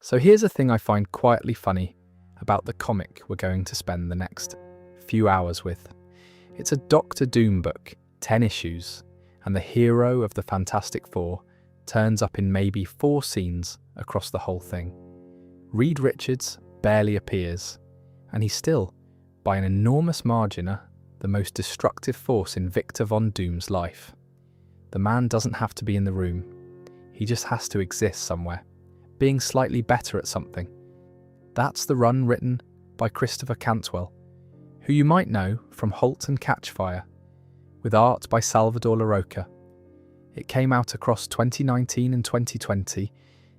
So here's a thing I find quietly funny about the comic we're going to spend the next few hours with. It's a Doctor Doom book, 10 issues, and the hero of the Fantastic Four turns up in maybe 4 scenes across the whole thing. Reed Richards barely appears, and he's still, by an enormous margin, the most destructive force in Victor Von Doom's life. The man doesn't have to be in the room, he just has to exist somewhere, being slightly better at something. That's the run written by Christopher Cantwell, who you might know from Halt and Catchfire, with art by Salvador Larroca. It came out across 2019 and 2020.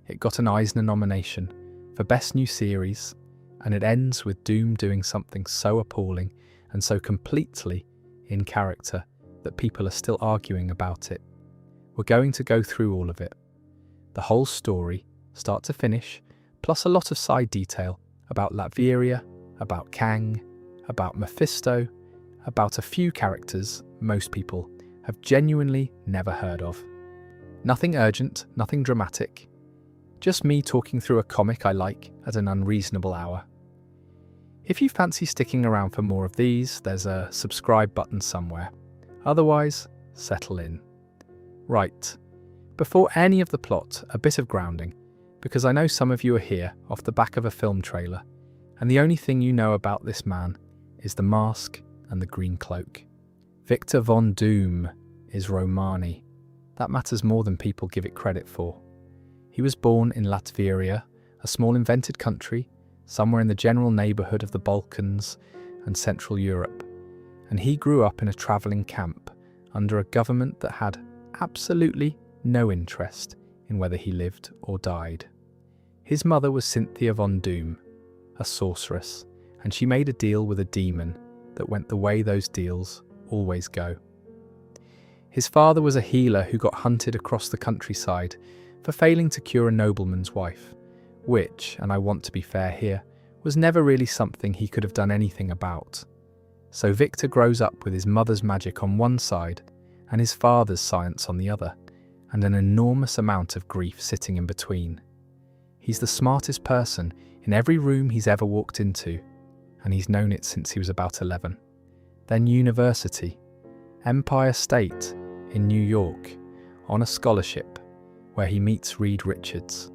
It got an Eisner nomination for Best New Series, and it ends with Doom doing something so appalling and so completely in character that people are still arguing about it. We're going to go through all of it. The whole story, start to finish, plus a lot of side detail about Latveria, about Kang, about Mephisto, about a few characters most people have genuinely never heard of. Nothing urgent, nothing dramatic. Just me talking through a comic I like at an unreasonable hour. If you fancy sticking around for more of these, there's a subscribe button somewhere. Otherwise, settle in. Right, before any of the plot, a bit of grounding, because I know some of you are here off the back of a film trailer, and the only thing you know about this man is the mask and the green cloak. Victor Von Doom is Romani. That matters more than people give it credit for. He was born in Latveria, a small invented country, somewhere in the general neighbourhood of the Balkans and Central Europe, and he grew up in a travelling camp under a government that had absolutely no interest in whether he lived or died. His mother was Cynthia Von Doom, a sorceress, and she made a deal with a demon that went the way those deals always go. His father was a healer who got hunted across the countryside for failing to cure a nobleman's wife, which, and I want to be fair here, was never really something he could have done anything about. So Victor grows up with his mother's magic on one side and his father's science on the other, and an enormous amount of grief sitting in between. He's the smartest person in every room he's ever walked into, and he's known it since he was about 11. Then university, Empire State in New York, on a scholarship, where he meets Reed Richards.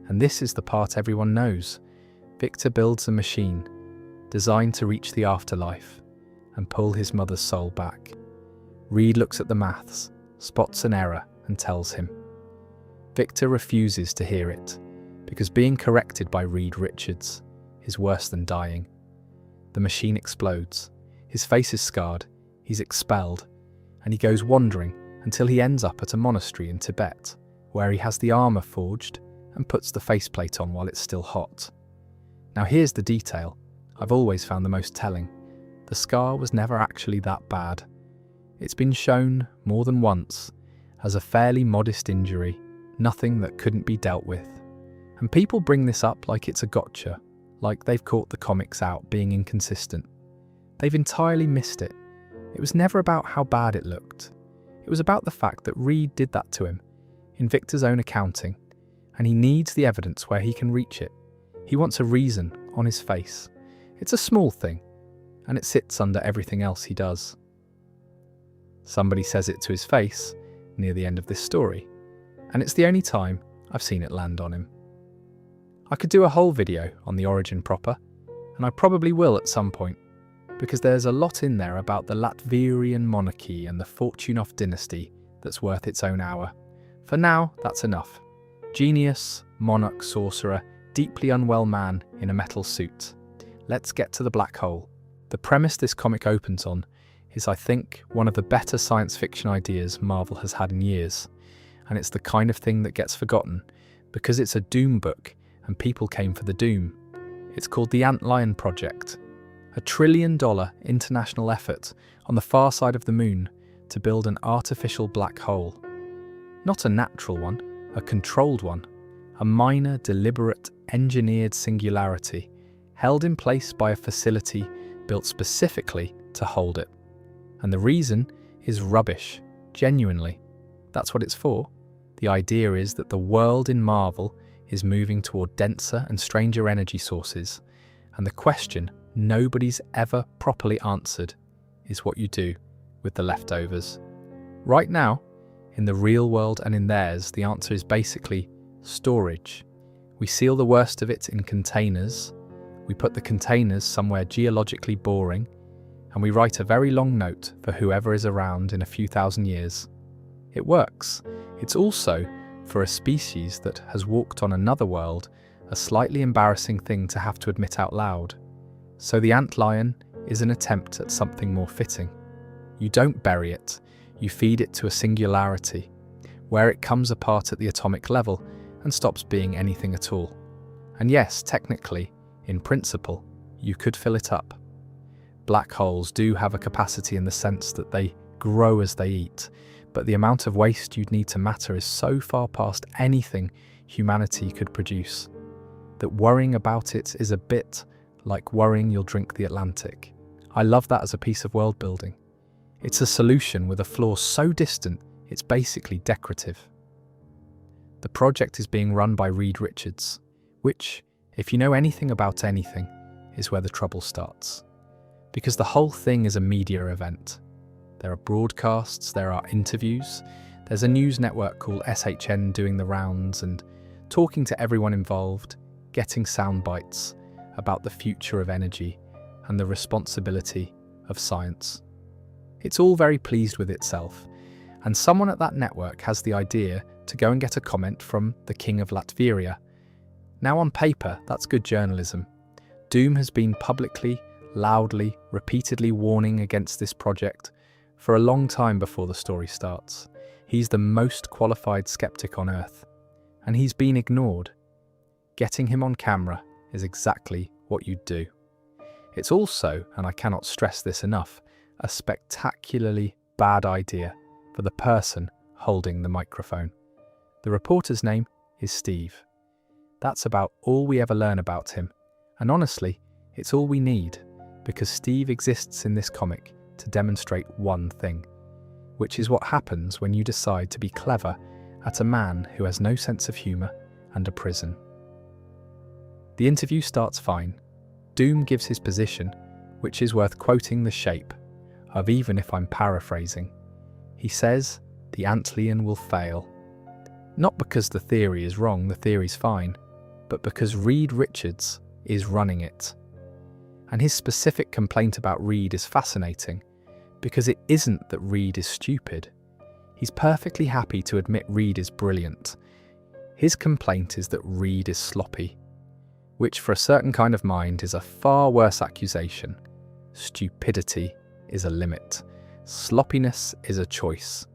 And this is the part everyone knows. Victor builds a machine designed to reach the afterlife and pull his mother's soul back. Reed looks at the maths, spots an error, and tells him. Victor refuses to hear it, because being corrected by Reed Richards is worse than dying. The machine explodes, his face is scarred, he's expelled, and he goes wandering until he ends up at a monastery in Tibet, where he has the armour forged and puts the faceplate on while it's still hot. Now here's the detail I've always found the most telling. The scar was never actually that bad. It's been shown more than once as a fairly modest injury, nothing that couldn't be dealt with. And people bring this up like it's a gotcha, like they've caught the comics out being inconsistent. They've entirely missed it. It was never about how bad it looked. It was about the fact that Reed did that to him, in Victor's own accounting, and he needs the evidence where he can reach it. He wants a reason on his face. It's a small thing, and it sits under everything else he does. Somebody says it to his face near the end of this story, and it's the only time I've seen it land on him. I could do a whole video on the origin proper, and I probably will at some point, because there's a lot in there about the Latverian monarchy and the Fortunoff dynasty that's worth its own hour. For now, that's enough. Genius, monarch, sorcerer, deeply unwell man in a metal suit. Let's get to the black hole. The premise this comic opens on is, I think, one of the better science fiction ideas Marvel has had in years, and it's the kind of thing that gets forgotten because it's a Doom book and people came for the Doom. It's called the Antlion Project, a $1 trillion international effort on the far side of the moon to build an artificial black hole. Not a natural one, a controlled one, a minor, deliberate, engineered singularity held in place by a facility built specifically to hold it. And the reason is rubbish, genuinely. That's what it's for. The idea is that the world in Marvel is moving toward denser and stranger energy sources, and the question nobody's ever properly answered is what you do with the leftovers. Right now, in the real world and in theirs, the answer is basically storage. We seal the worst of it in containers, we put the containers somewhere geologically boring, and we write a very long note for whoever is around in a few thousand years. It works. It's also, for a species that has walked on another world, a slightly embarrassing thing to have to admit out loud. So the antlion is an attempt at something more fitting. You don't bury it, you feed it to a singularity, where it comes apart at the atomic level and stops being anything at all. And yes, technically, in principle, you could fill it up. Black holes do have a capacity in the sense that they grow as they eat, but the amount of waste you'd need to matter is so far past anything humanity could produce, that worrying about it is a bit like worrying you'll drink the Atlantic. I love that as a piece of world building. It's a solution with a flaw so distant, it's basically decorative. The project is being run by Reed Richards, which, if you know anything about anything, is where the trouble starts. Because the whole thing is a media event. There are broadcasts, there are interviews, there's a news network called SHN doing the rounds and talking to everyone involved, getting sound bites about the future of energy and the responsibility of science. It's all very pleased with itself, and someone at that network has the idea to go and get a comment from the King of Latveria. Now on paper, that's good journalism. Doom has been publicly, loudly, repeatedly warning against this project for a long time before the story starts. He's the most qualified skeptic on Earth, and he's been ignored. Getting him on camera is exactly what you'd do. It's also, and I cannot stress this enough, a spectacularly bad idea for the person holding the microphone. The reporter's name is Steve. That's about all we ever learn about him, and honestly, it's all we need, because Steve exists in this comic to demonstrate one thing, which is what happens when you decide to be clever at a man who has no sense of humour and a prison. The interview starts fine. Doom gives his position, which is worth quoting the shape of, even if I'm paraphrasing. He says, the antlion will fail. Not because the theory is wrong, the theory's fine, but because Reed Richards is running it. And his specific complaint about Reed is fascinating, because it isn't that Reed is stupid. He's perfectly happy to admit Reed is brilliant. His complaint is that Reed is sloppy, which for a certain kind of mind is a far worse accusation. Stupidity is a limit. Sloppiness is a choice.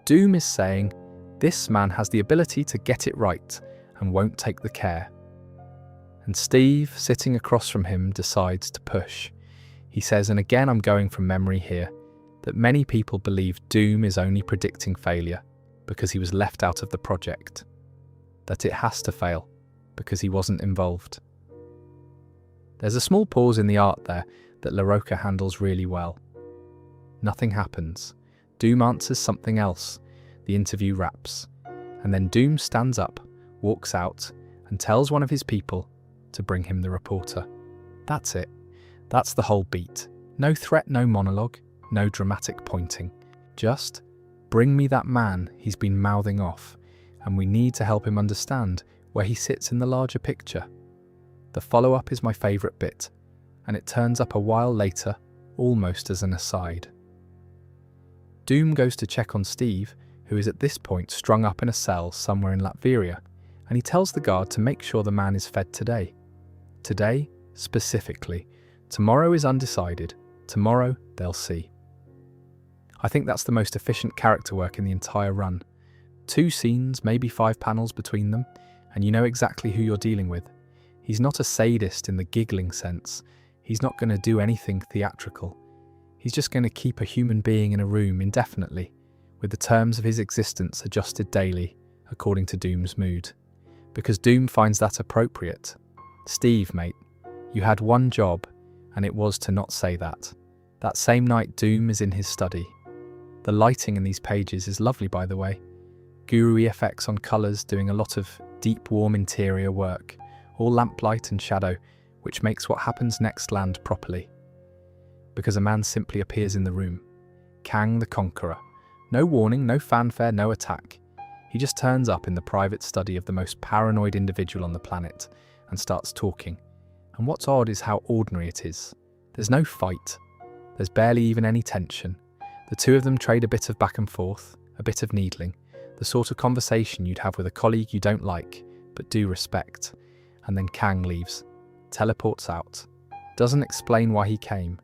Doom is saying, this man has the ability to get it right and won't take the care. And Steve, sitting across from him, decides to push. He says, and again I'm going from memory here, that many people believe Doom is only predicting failure because he was left out of the project. That it has to fail because he wasn't involved. There's a small pause in the art there that LaRocca handles really well. Nothing happens. Doom answers something else. The interview wraps. And then Doom stands up, walks out, and tells one of his people to bring him the reporter. That's it. That's the whole beat. No threat, no monologue, no dramatic pointing. Just, bring me that man he's been mouthing off, and we need to help him understand where he sits in the larger picture. The follow-up is my favourite bit, and it turns up a while later, almost as an aside. Doom goes to check on Steve, who is at this point strung up in a cell somewhere in Latveria, and he tells the guard to make sure the man is fed today. Today, specifically. Tomorrow is undecided. Tomorrow, they'll see. I think that's the most efficient character work in the entire run. 2 scenes, maybe 5 panels between them, and you know exactly who you're dealing with. He's not a sadist in the giggling sense. He's not going to do anything theatrical. He's just going to keep a human being in a room indefinitely, with the terms of his existence adjusted daily, according to Doom's mood. Because Doom finds that appropriate. Steve, mate, you had one job, and it was to not say that. That same night, Doom is in his study. The lighting in these pages is lovely, by the way. Guru effects on colours, doing a lot of deep, warm interior work, all lamplight and shadow, which makes what happens next land properly. Because a man simply appears in the room. Kang the Conqueror. No warning, no fanfare, no attack. He just turns up in the private study of the most paranoid individual on the planet and starts talking. And what's odd is how ordinary it is. There's no fight. There's barely even any tension. The two of them trade a bit of back and forth, a bit of needling, the sort of conversation you'd have with a colleague you don't like, but do respect. And then Kang leaves, teleports out, doesn't explain why he came.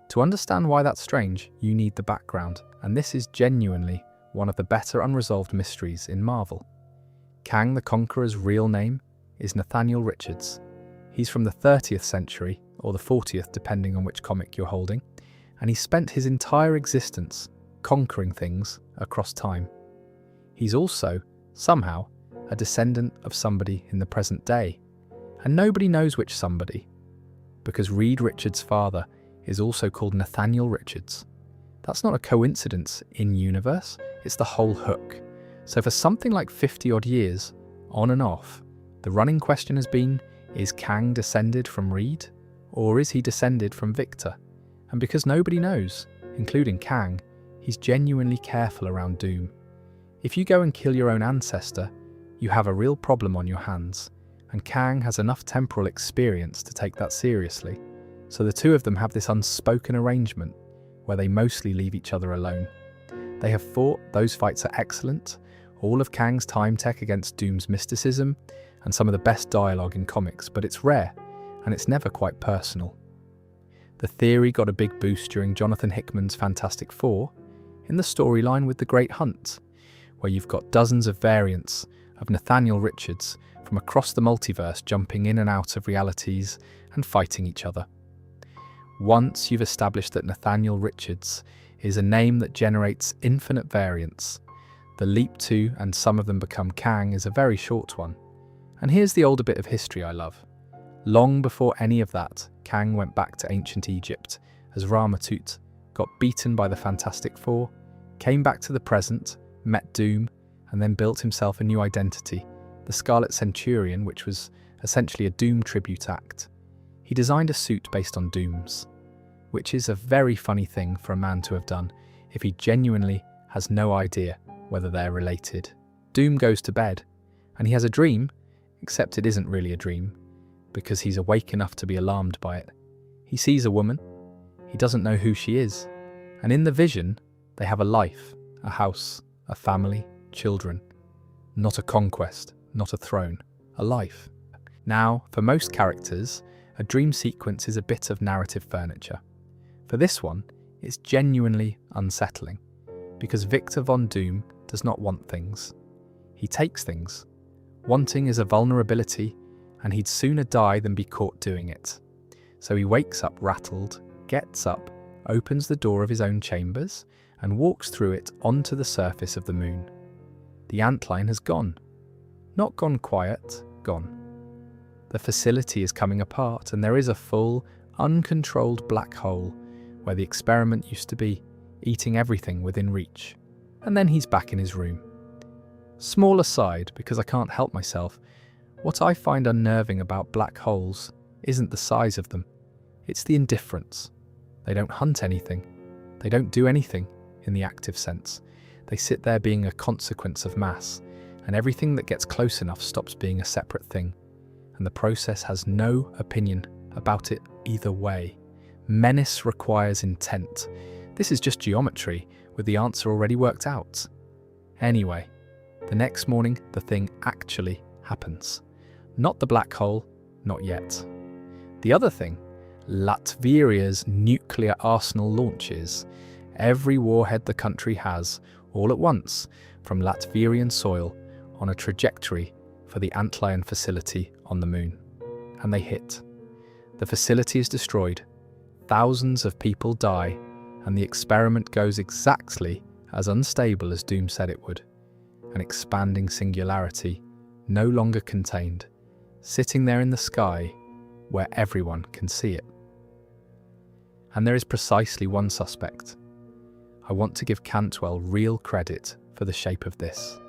To understand why that's strange, you need the background, and this is genuinely one of the better unresolved mysteries in Marvel. Kang the Conqueror's real name is Nathaniel Richards. He's from the 30th century, or the 40th depending on which comic you're holding, and he spent his entire existence conquering things across time. He's also, somehow, a descendant of somebody in the present day, and nobody knows which somebody, because Reed Richards' father is also called Nathaniel Richards. That's not a coincidence in-universe, it's the whole hook. So for something like 50 odd years, on and off, the running question has been, is Kang descended from Reed, or is he descended from Victor? And because nobody knows, including Kang, he's genuinely careful around Doom. If you go and kill your own ancestor, you have a real problem on your hands, and Kang has enough temporal experience to take that seriously. So the two of them have this unspoken arrangement where they mostly leave each other alone. They have fought, those fights are excellent, all of Kang's time tech against Doom's mysticism, and some of the best dialogue in comics, but it's rare, and it's never quite personal. The theory got a big boost during Jonathan Hickman's Fantastic Four, in the storyline with The Great Hunt, where you've got dozens of variants of Nathaniel Richards from across the multiverse jumping in and out of realities and fighting each other. Once you've established that Nathaniel Richards is a name that generates infinite variants, the leap to and some of them become Kang is a very short one. And here's the older bit of history I love. Long before any of that, Kang went back to ancient Egypt as Ramatut, got beaten by the Fantastic Four, came back to the present, met Doom, and then built himself a new identity, the Scarlet Centurion, which was essentially a Doom tribute act. He designed a suit based on Doom's, which is a very funny thing for a man to have done if he genuinely has no idea whether they're related. Doom goes to bed, and he has a dream, except it isn't really a dream, because he's awake enough to be alarmed by it. He sees a woman, he doesn't know who she is, and in the vision, they have a life, a house, a family, children. Not a conquest, not a throne, a life. Now, for most characters, a dream sequence is a bit of narrative furniture. For this one, it's genuinely unsettling, because Victor Von Doom does not want things. He takes things. Wanting is a vulnerability, and he'd sooner die than be caught doing it. So he wakes up rattled, gets up, opens the door of his own chambers, and walks through it onto the surface of the moon. The antline has gone. Not gone quiet, gone. The facility is coming apart, and there is a full, uncontrolled black hole where the experiment used to be, eating everything within reach. And then he's back in his room. Small aside, because I can't help myself, what I find unnerving about black holes isn't the size of them, it's the indifference. They don't hunt anything. They don't do anything in the active sense. They sit there being a consequence of mass, and everything that gets close enough stops being a separate thing. And the process has no opinion about it either way. Menace requires intent. This is just geometry, with the answer already worked out. Anyway, the next morning, the thing actually happens. Not the black hole, not yet. The other thing, Latveria's nuclear arsenal launches. Every warhead the country has, all at once, from Latverian soil, on a trajectory for the Antlion facility on the moon. And they hit. The facility is destroyed. Thousands of people die, and the experiment goes exactly as unstable as Doom said it would. An expanding singularity, no longer contained, sitting there in the sky where everyone can see it. And there is precisely one suspect. I want to give Cantwell real credit for the shape of this,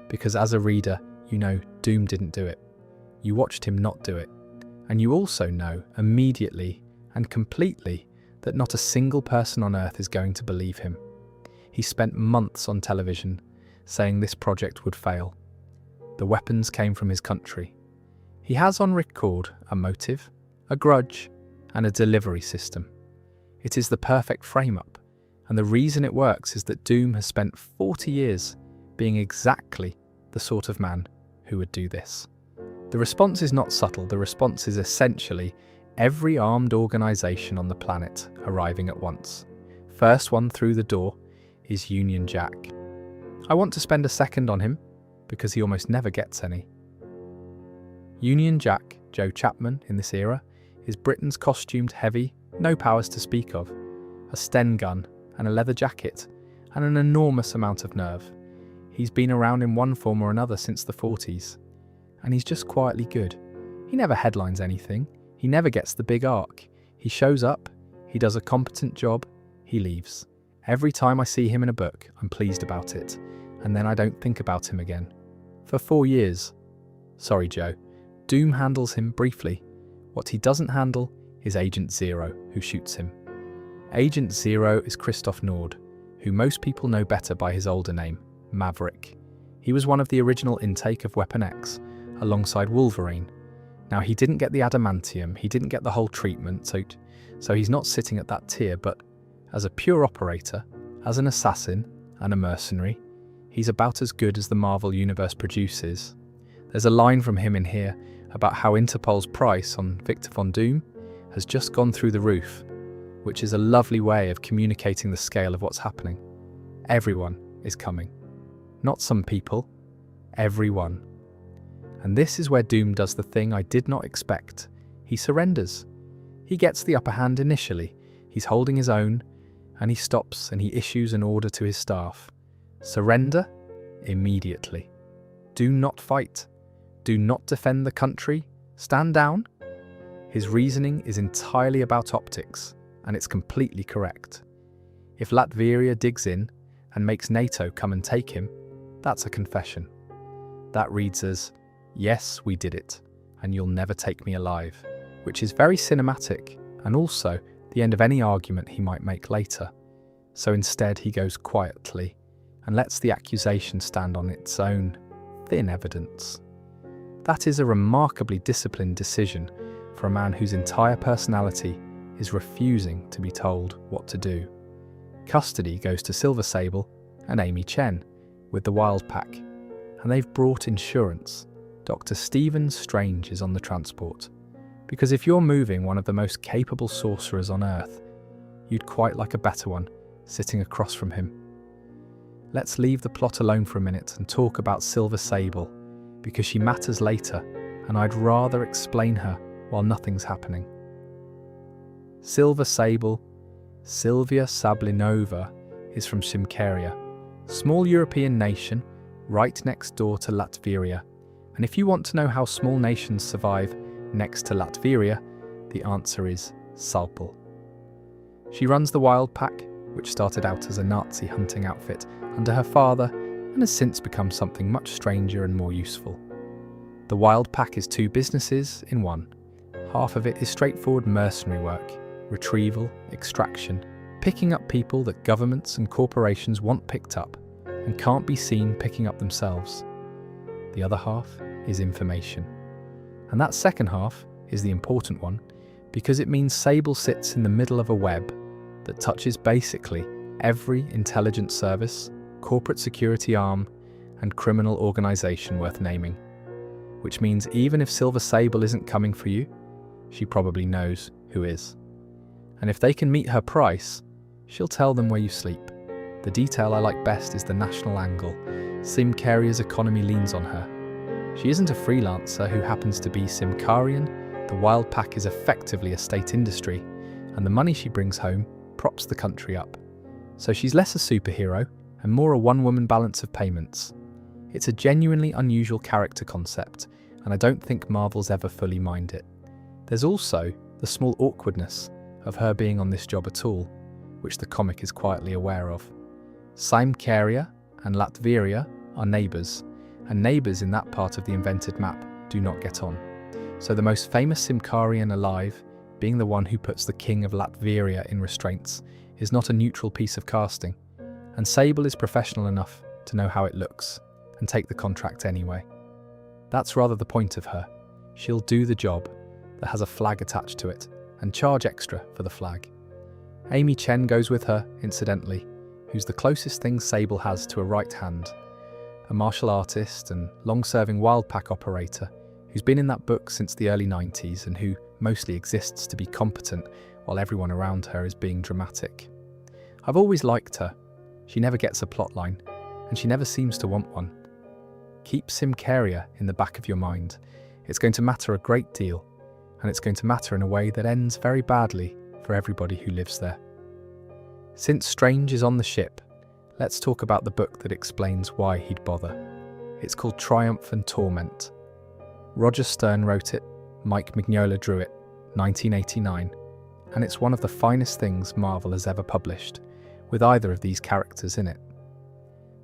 because as a reader, you know Doom didn't do it. You watched him not do it. And you also know immediately and completely that not a single person on Earth is going to believe him. He spent months on television saying this project would fail. The weapons came from his country. He has on record a motive, a grudge, and a delivery system. It is the perfect frame-up, and the reason it works is that Doom has spent 40 years being exactly the sort of man who would do this. The response is not subtle, the response is essentially every armed organisation on the planet arriving at once. First one through the door is Union Jack. I want to spend a second on him, because he almost never gets any. Union Jack, Joe Chapman in this era, is Britain's costumed heavy, no powers to speak of, a Sten gun and a leather jacket, and an enormous amount of nerve. He's been around in one form or another since the 40s, and he's just quietly good. He never headlines anything, he never gets the big arc. He shows up, he does a competent job, he leaves. Every time I see him in a book, I'm pleased about it, and then I don't think about him again. For 4 years. Sorry, Joe. Doom handles him briefly. What he doesn't handle is Agent Zero, who shoots him. Agent Zero is Christoph Nord, who most people know better by his older name, Maverick. He was one of the original intake of Weapon X, alongside Wolverine. Now, he didn't get the adamantium, he didn't get the whole treatment, so he's not sitting at that tier, but as a pure operator, as an assassin and a mercenary, he's about as good as the Marvel Universe produces. There's a line from him in here about how Interpol's price on Victor Von Doom has just gone through the roof, which is a lovely way of communicating the scale of what's happening. Everyone is coming. Not some people, everyone. And this is where Doom does the thing I did not expect. He surrenders. He gets the upper hand initially. He's holding his own, and he stops and he issues an order to his staff. Surrender immediately. Do not fight. Do not defend the country. Stand down. His reasoning is entirely about optics, and it's completely correct. If Latveria digs in and makes NATO come and take him, that's a confession. That reads as, "Yes, we did it, and you'll never take me alive," which is very cinematic, and also the end of any argument he might make later. So instead he goes quietly and lets the accusation stand on its own thin evidence. That is a remarkably disciplined decision for a man whose entire personality is refusing to be told what to do. Custody goes to Silver Sable and Amy Chen with the Wild Pack, and they've brought insurance. Dr. Stephen Strange is on the transport, because if you're moving one of the most capable sorcerers on Earth, you'd quite like a better one sitting across from him. Let's leave the plot alone for a minute and talk about Silver Sable, because she matters later, and I'd rather explain her while nothing's happening. Silver Sable, Silvia Sablinova, is from Simcaria, small European nation right next door to Latveria. And if you want to know how small nations survive next to Latveria, the answer is Salpal. She runs the Wild Pack, which started out as a Nazi hunting outfit under her father and has since become something much stranger and more useful. The Wild Pack is 2 businesses in one. Half of it is straightforward mercenary work, retrieval, extraction, picking up people that governments and corporations want picked up and can't be seen picking up themselves. The other half is information. And that second half is the important one, because it means Sable sits in the middle of a web that touches basically every intelligence service, corporate security arm, and criminal organisation worth naming. Which means even if Silver Sable isn't coming for you, she probably knows who is. And if they can meet her price, she'll tell them where you sleep. The detail I like best is the national angle. Simcaria's economy leans on her. She isn't a freelancer who happens to be Simcarian. The Wild Pack is effectively a state industry, and the money she brings home props the country up. So she's less a superhero and more a one-woman balance of payments. It's a genuinely unusual character concept, and I don't think Marvel's ever fully mined it. There's also the small awkwardness of her being on this job at all, which the comic is quietly aware of. Simcaria and Latveria are neighbours, and neighbours in that part of the invented map do not get on. So the most famous Simkarian alive, being the one who puts the king of Latveria in restraints, is not a neutral piece of casting, and Sable is professional enough to know how it looks, and take the contract anyway. That's rather the point of her. She'll do the job that has a flag attached to it, and charge extra for the flag. Amy Chen goes with her, incidentally, who's the closest thing Sable has to a right hand, a martial artist and long-serving wild pack operator who's been in that book since the early 90s and who mostly exists to be competent while everyone around her is being dramatic. I've always liked her. She never gets a plotline, and she never seems to want one. Keep Simcaria in the back of your mind. It's going to matter a great deal, and it's going to matter in a way that ends very badly for everybody who lives there. Since Strange is on the ship, let's talk about the book that explains why he'd bother. It's called Triumph and Torment. Roger Stern wrote it, Mike Mignola drew it, 1989, and it's one of the finest things Marvel has ever published, with either of these characters in it.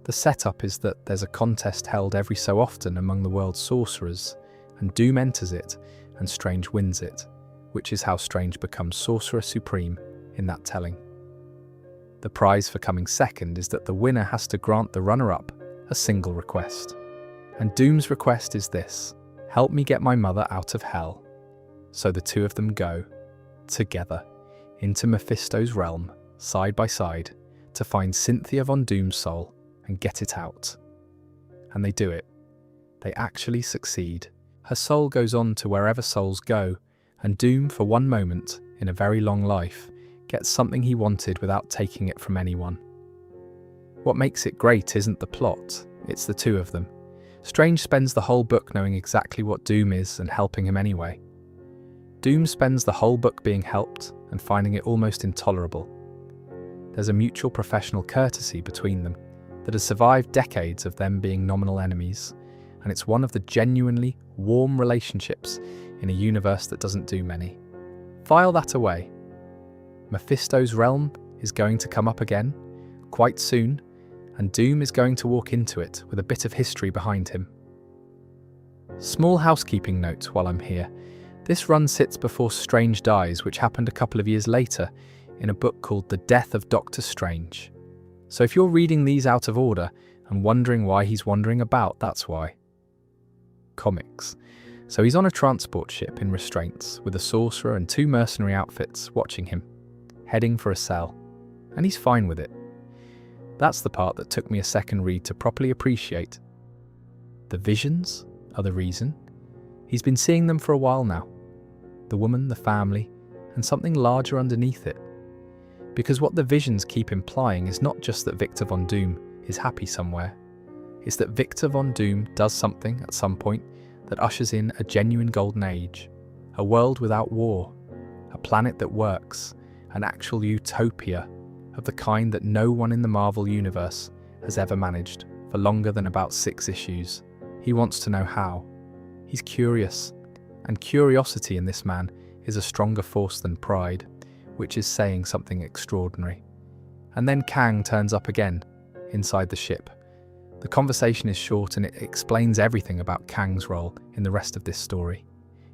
The setup is that there's a contest held every so often among the world's sorcerers, and Doom enters it, and Strange wins it, which is how Strange becomes Sorcerer Supreme in that telling. The prize for coming second is that the winner has to grant the runner-up a single request. And Doom's request is this: help me get my mother out of hell. So the two of them go, together, into Mephisto's realm, side by side, to find Cynthia von Doom's soul and get it out. And they do it. They actually succeed. Her soul goes on to wherever souls go, and Doom, for one moment, in a very long life, gets something he wanted without taking it from anyone. What makes it great isn't the plot, it's the two of them. Strange spends the whole book knowing exactly what Doom is and helping him anyway. Doom spends the whole book being helped and finding it almost intolerable. There's a mutual professional courtesy between them that has survived decades of them being nominal enemies, and it's one of the genuinely warm relationships in a universe that doesn't do many. File that away. Mephisto's realm is going to come up again, quite soon, and Doom is going to walk into it with a bit of history behind him. Small housekeeping note while I'm here. This run sits before Strange dies, which happened a couple of years later in a book called The Death of Doctor Strange. So if you're reading these out of order and wondering why he's wandering about, that's why. Comics. So he's on a transport ship in restraints with a sorcerer and two mercenary outfits watching him, heading for a cell, and he's fine with it. That's the part that took me a second read to properly appreciate. The visions are the reason. He's been seeing them for a while now. The woman, the family, and something larger underneath it. Because what the visions keep implying is not just that Victor Von Doom is happy somewhere. It's that Victor Von Doom does something at some point that ushers in a genuine golden age, a world without war, a planet that works, an actual utopia of the kind that no one in the Marvel universe has ever managed for longer than about 6 issues. He wants to know how. He's curious, and curiosity in this man is a stronger force than pride, which is saying something extraordinary. And then Kang turns up again, inside the ship. The conversation is short and it explains everything about Kang's role in the rest of this story.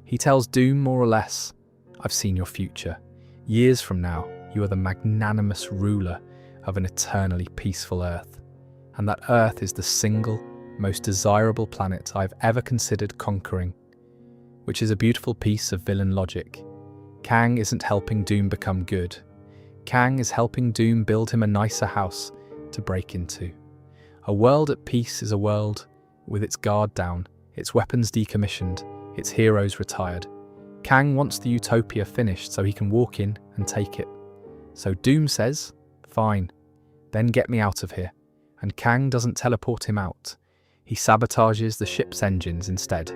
He tells Doom more or less, I've seen your future. Years from now, you are the magnanimous ruler of an eternally peaceful Earth. And that Earth is the single, most desirable planet I've ever considered conquering. Which is a beautiful piece of villain logic. Kang isn't helping Doom become good. Kang is helping Doom build him a nicer house to break into. A world at peace is a world with its guard down, its weapons decommissioned, its heroes retired. Kang wants the utopia finished so he can walk in and take it. So Doom says, fine, then get me out of here. And Kang doesn't teleport him out. He sabotages the ship's engines instead,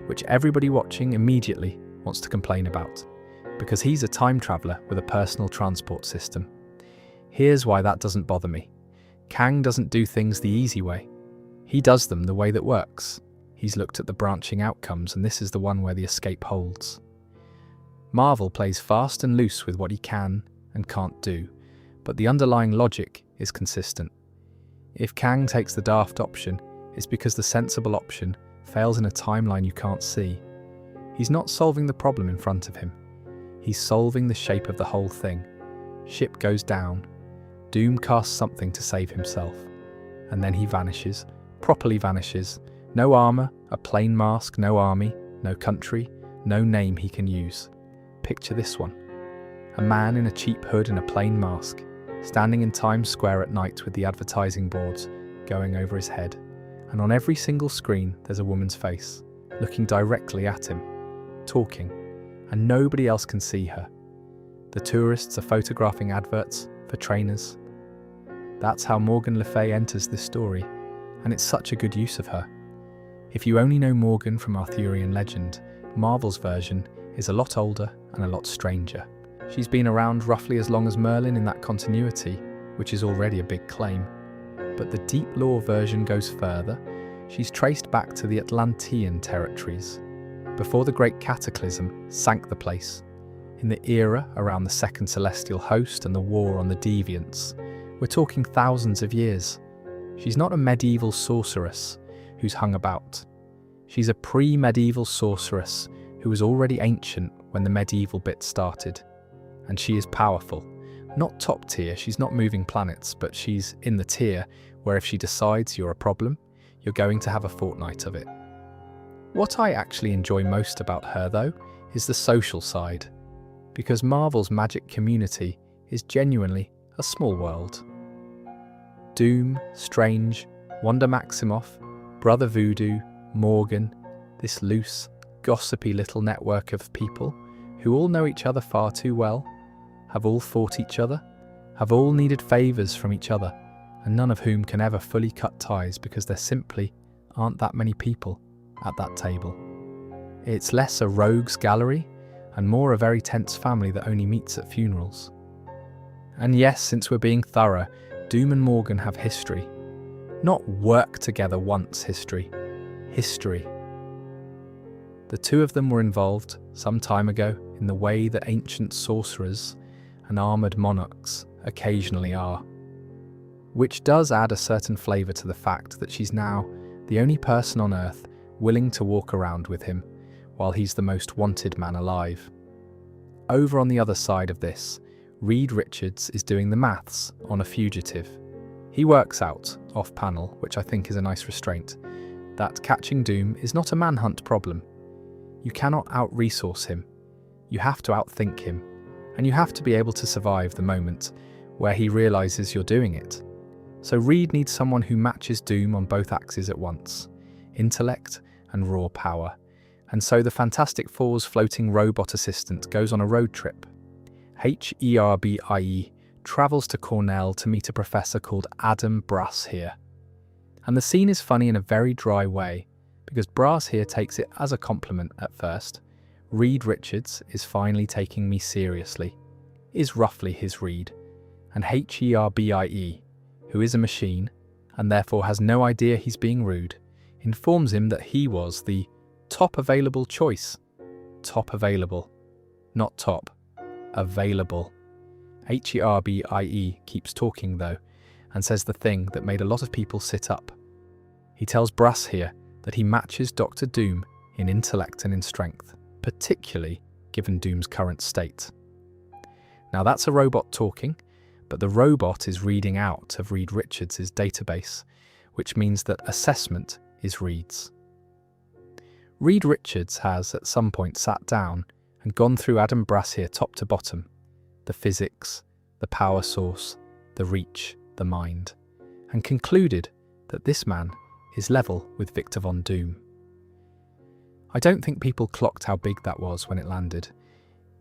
which everybody watching immediately wants to complain about, because he's a time traveller with a personal transport system. Here's why that doesn't bother me. Kang doesn't do things the easy way. He does them the way that works. He's looked at the branching outcomes, and this is the one where the escape holds. Marvel plays fast and loose with what he can and can't do, but the underlying logic is consistent. If Kang takes the daft option, is because the sensible option fails in a timeline you can't see. He's not solving the problem in front of him. He's solving the shape of the whole thing. Ship goes down. Doom casts something to save himself. And then he vanishes, properly vanishes. No armor, a plain mask, no army, no country, no name he can use. Picture this one. A man in a cheap hood and a plain mask, standing in Times Square at night with the advertising boards going over his head. And on every single screen there's a woman's face, looking directly at him, talking, and nobody else can see her. The tourists are photographing adverts for trainers. That's how Morgan Le Fay enters this story, and it's such a good use of her. If you only know Morgan from Arthurian legend, Marvel's version is a lot older and a lot stranger. She's been around roughly as long as Merlin in that continuity, which is already a big claim. But the deep lore version goes further. She's traced back to the Atlantean territories, before the Great Cataclysm sank the place, in the era around the Second Celestial Host and the War on the Deviants. We're talking thousands of years. She's not a medieval sorceress who's hung about. She's a pre-medieval sorceress who was already ancient when the medieval bit started. And she is powerful. Not top tier, she's not moving planets, but she's in the tier where if she decides you're a problem, you're going to have a fortnight of it. What I actually enjoy most about her, though, is the social side, because Marvel's magic community is genuinely a small world. Doom, Strange, Wanda Maximoff, Brother Voodoo, Morgan, this loose, gossipy little network of people who all know each other far too well, have all fought each other, have all needed favours from each other, and none of whom can ever fully cut ties because there simply aren't that many people at that table. It's less a rogues gallery and more a very tense family that only meets at funerals. And yes, since we're being thorough, Doom and Morgan have history. Not work together once history. History. The two of them were involved some time ago in the way that ancient sorcerers and armoured monarchs occasionally are. Which does add a certain flavour to the fact that she's now the only person on Earth willing to walk around with him while he's the most wanted man alive. Over on the other side of this, Reed Richards is doing the maths on a fugitive. He works out, off-panel, which I think is a nice restraint, that catching Doom is not a manhunt problem. You cannot out-resource him. You have to outthink him, and you have to be able to survive the moment where he realises you're doing it. So Reed needs someone who matches Doom on both axes at once, intellect and raw power. And so the Fantastic Four's floating robot assistant goes on a road trip. Herbie travels to Cornell to meet a professor called Adam Brass here. And the scene is funny in a very dry way, because Brass here takes it as a compliment at first. Reed Richards is finally taking me seriously, is roughly his Reed. And Herbie, who is a machine, and therefore has no idea he's being rude, informs him that he was the top available choice. Top available. Not top. Available. Herbie keeps talking though, and says the thing that made a lot of people sit up. He tells Brass here that he matches Dr. Doom in intellect and in strength, particularly given Doom's current state. Now that's a robot talking, but the robot is reading out of Reed Richards' database, which means that assessment is Reed's. Reed Richards has at some point sat down and gone through Adam Brass here top to bottom, the physics, the power source, the reach, the mind, and concluded that this man is level with Victor Von Doom. I don't think people clocked how big that was when it landed.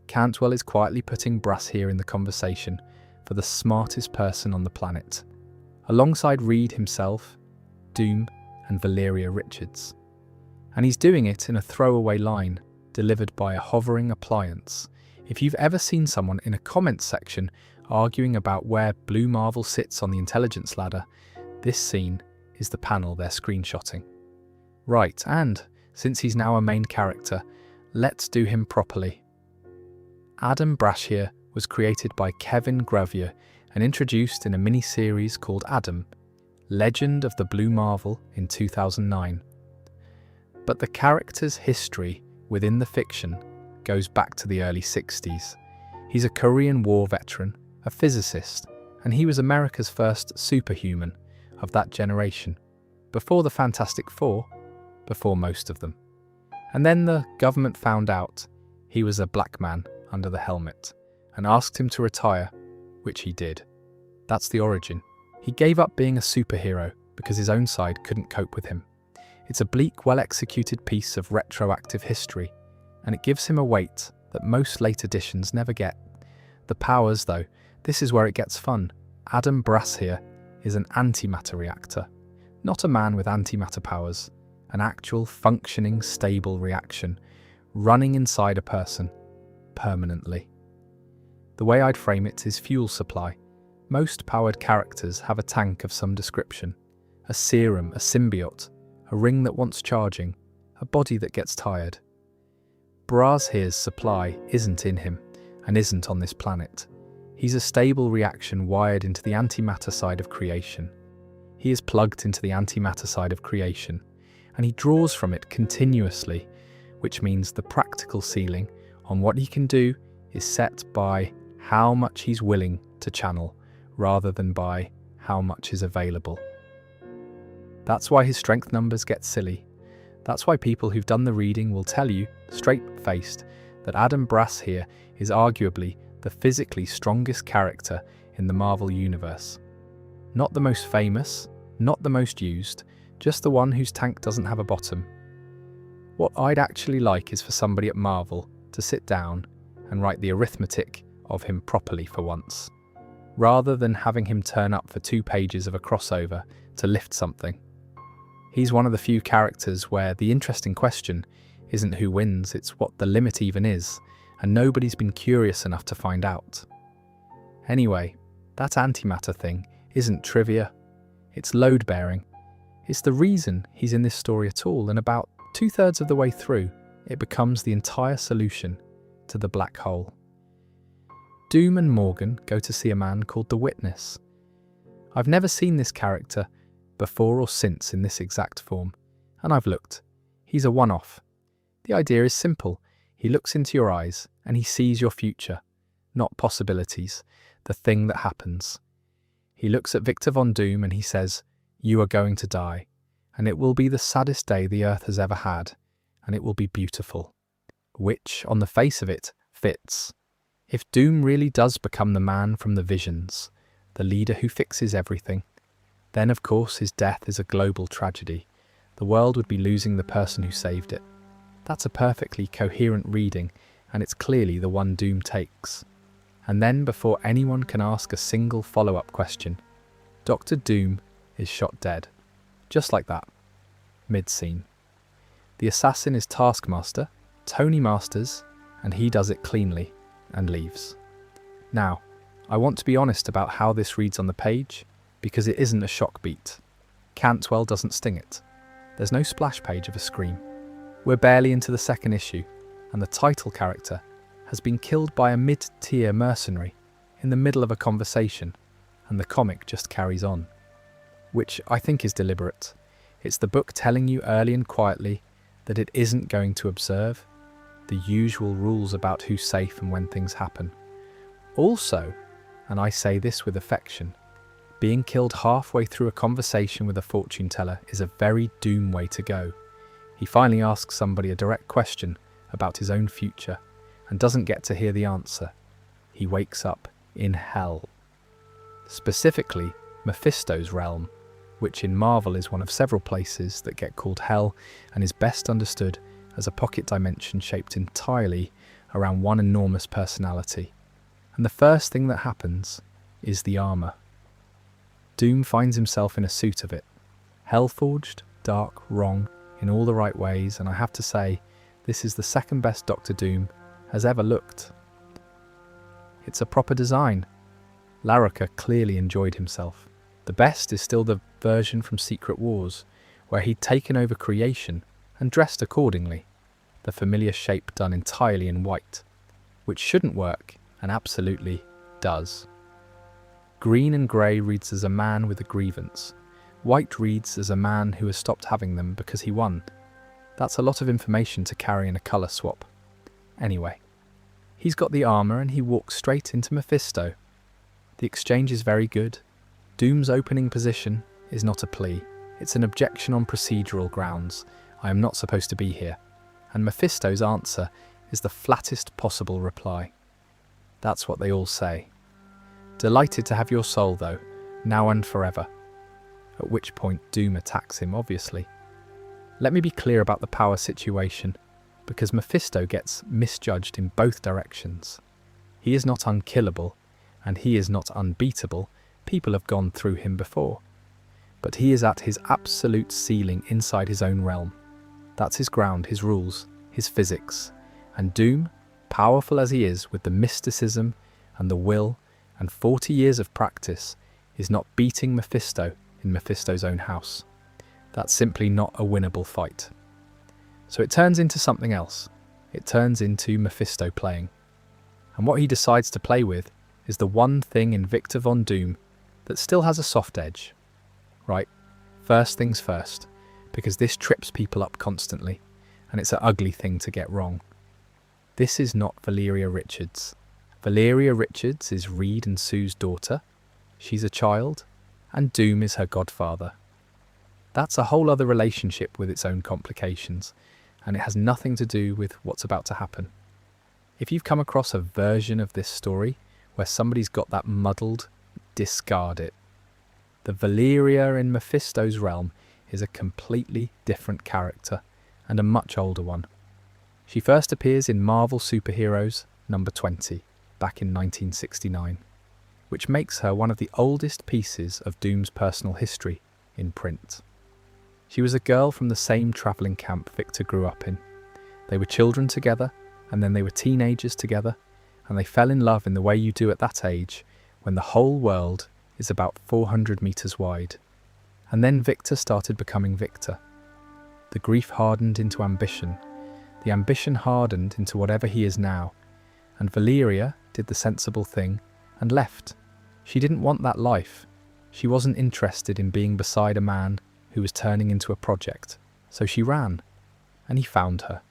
Cantwell is quietly putting Brass here in the conversation for the smartest person on the planet, alongside Reed himself, Doom, and Valeria Richards. And he's doing it in a throwaway line delivered by a hovering appliance. If you've ever seen someone in a comments section arguing about where Blue Marvel sits on the intelligence ladder, this scene is the panel they're screenshotting. Right, and since he's now a main character, let's do him properly. Adam Brass here was created by Kevin Gravier and introduced in a mini-series called Adam, Legend of the Blue Marvel in 2009. But the character's history within the fiction goes back to the early 60s. He's a Korean War veteran, a physicist, and he was America's first superhuman of that generation, before the Fantastic Four, before most of them. And then the government found out he was a black man under the helmet and asked him to retire, which he did. That's the origin. He gave up being a superhero because his own side couldn't cope with him. It's a bleak, well-executed piece of retroactive history, and it gives him a weight that most late editions never get. The powers, though, this is where it gets fun. Adam Brass here is an antimatter reactor, not a man with antimatter powers, an actual functioning, stable reaction running inside a person permanently. The way I'd frame it is fuel supply. Most powered characters have a tank of some description, a serum, a symbiote, a ring that wants charging, a body that gets tired. Brass here's supply isn't in him and isn't on this planet. He's a stable reaction wired into the antimatter side of creation. He is plugged into the antimatter side of creation, and he draws from it continuously, which means the practical ceiling on what he can do is set by how much he's willing to channel, rather than by how much is available. That's why his strength numbers get silly. That's why people who've done the reading will tell you, straight-faced, that Adam Brass here is arguably the physically strongest character in the Marvel Universe. Not the most famous, not the most used, just the one whose tank doesn't have a bottom. What I'd actually like is for somebody at Marvel to sit down and write the arithmetic of him properly for once, rather than having him turn up for 2 pages of a crossover to lift something. He's one of the few characters where the interesting question isn't who wins, it's what the limit even is, and nobody's been curious enough to find out. Anyway, that antimatter thing isn't trivia, it's load-bearing. It's the reason he's in this story at all, and about 2/3 of the way through, it becomes the entire solution to the black hole. Doom and Morgan go to see a man called the Witness. I've never seen this character before or since in this exact form, and I've looked. He's a one-off. The idea is simple. He looks into your eyes and he sees your future, not possibilities, the thing that happens. He looks at Victor Von Doom and he says, "You are going to die, and it will be the saddest day the Earth has ever had, and it will be beautiful." Which, on the face of it, fits. If Doom really does become the man from the visions, the leader who fixes everything, then of course his death is a global tragedy. The world would be losing the person who saved it. That's a perfectly coherent reading, and it's clearly the one Doom takes. And then, before anyone can ask a single follow-up question, Dr. Doom is shot dead. Just like that. Mid-scene. The assassin is Taskmaster, Tony Masters, and he does it cleanly and leaves. Now, I want to be honest about how this reads on the page, because it isn't a shock beat. Cantwell doesn't sting it. There's no splash page of a scream. We're barely into the 2nd issue, and the title character has been killed by a mid-tier mercenary in the middle of a conversation, and the comic just carries on. Which I think is deliberate. It's the book telling you early and quietly that it isn't going to observe the usual rules about who's safe and when things happen. Also, and I say this with affection, being killed halfway through a conversation with a fortune teller is a very Doom way to go. He finally asks somebody a direct question about his own future and doesn't get to hear the answer. He wakes up in hell. Specifically, Mephisto's realm, which in Marvel is one of several places that get called hell and is best understood as a pocket dimension shaped entirely around one enormous personality. And the first thing that happens is the armour. Doom finds himself in a suit of it. Hell-forged, dark, wrong, in all the right ways, and I have to say, this is the 2nd best Doctor Doom has ever looked. It's a proper design. Larroca clearly enjoyed himself. The best is still the version from Secret Wars, where he'd taken over creation and dressed accordingly, the familiar shape done entirely in white, which shouldn't work and absolutely does. Green and grey reads as a man with a grievance, White reads as a man who has stopped having them because he won. That's a lot of information to carry in a colour swap. Anyway, he's got the armour and he walks straight into Mephisto. The exchange is very good. Doom's opening position is not a plea. It's an objection on procedural grounds. I am not supposed to be here. And Mephisto's answer is the flattest possible reply. That's what they all say. Delighted to have your soul, though, now and forever. At which point Doom attacks him, obviously. Let me be clear about the power situation, because Mephisto gets misjudged in both directions. He is not unkillable, and he is not unbeatable. People have gone through him before. But he is at his absolute ceiling inside his own realm. That's his ground, his rules, his physics. And Doom, powerful as he is with the mysticism and the will and 40 years of practice, is not beating Mephisto in Mephisto's own house. That's simply not a winnable fight. So it turns into something else. It turns into Mephisto playing. And what he decides to play with is the one thing in Victor Von Doom that still has a soft edge. Right, first things first, because this trips people up constantly, and it's an ugly thing to get wrong. This is not Valeria Richards. Valeria Richards is Reed and Sue's daughter. She's a child, and Doom is her godfather. That's a whole other relationship with its own complications, and it has nothing to do with what's about to happen. If you've come across a version of this story where somebody's got that muddled, discard it. The Valeria in Mephisto's realm is a completely different character, and a much older one. She first appears in Marvel Superheroes number 20, back in 1969, which makes her one of the oldest pieces of Doom's personal history in print. She was a girl from the same travelling camp Victor grew up in. They were children together, and then they were teenagers together, and they fell in love in the way you do at that age, when the whole world is about 400 metres wide. And then Victor started becoming Victor. The grief hardened into ambition. The ambition hardened into whatever he is now. And Valeria did the sensible thing and left. She didn't want that life. She wasn't interested in being beside a man who was turning into a project. So she ran. And he found her.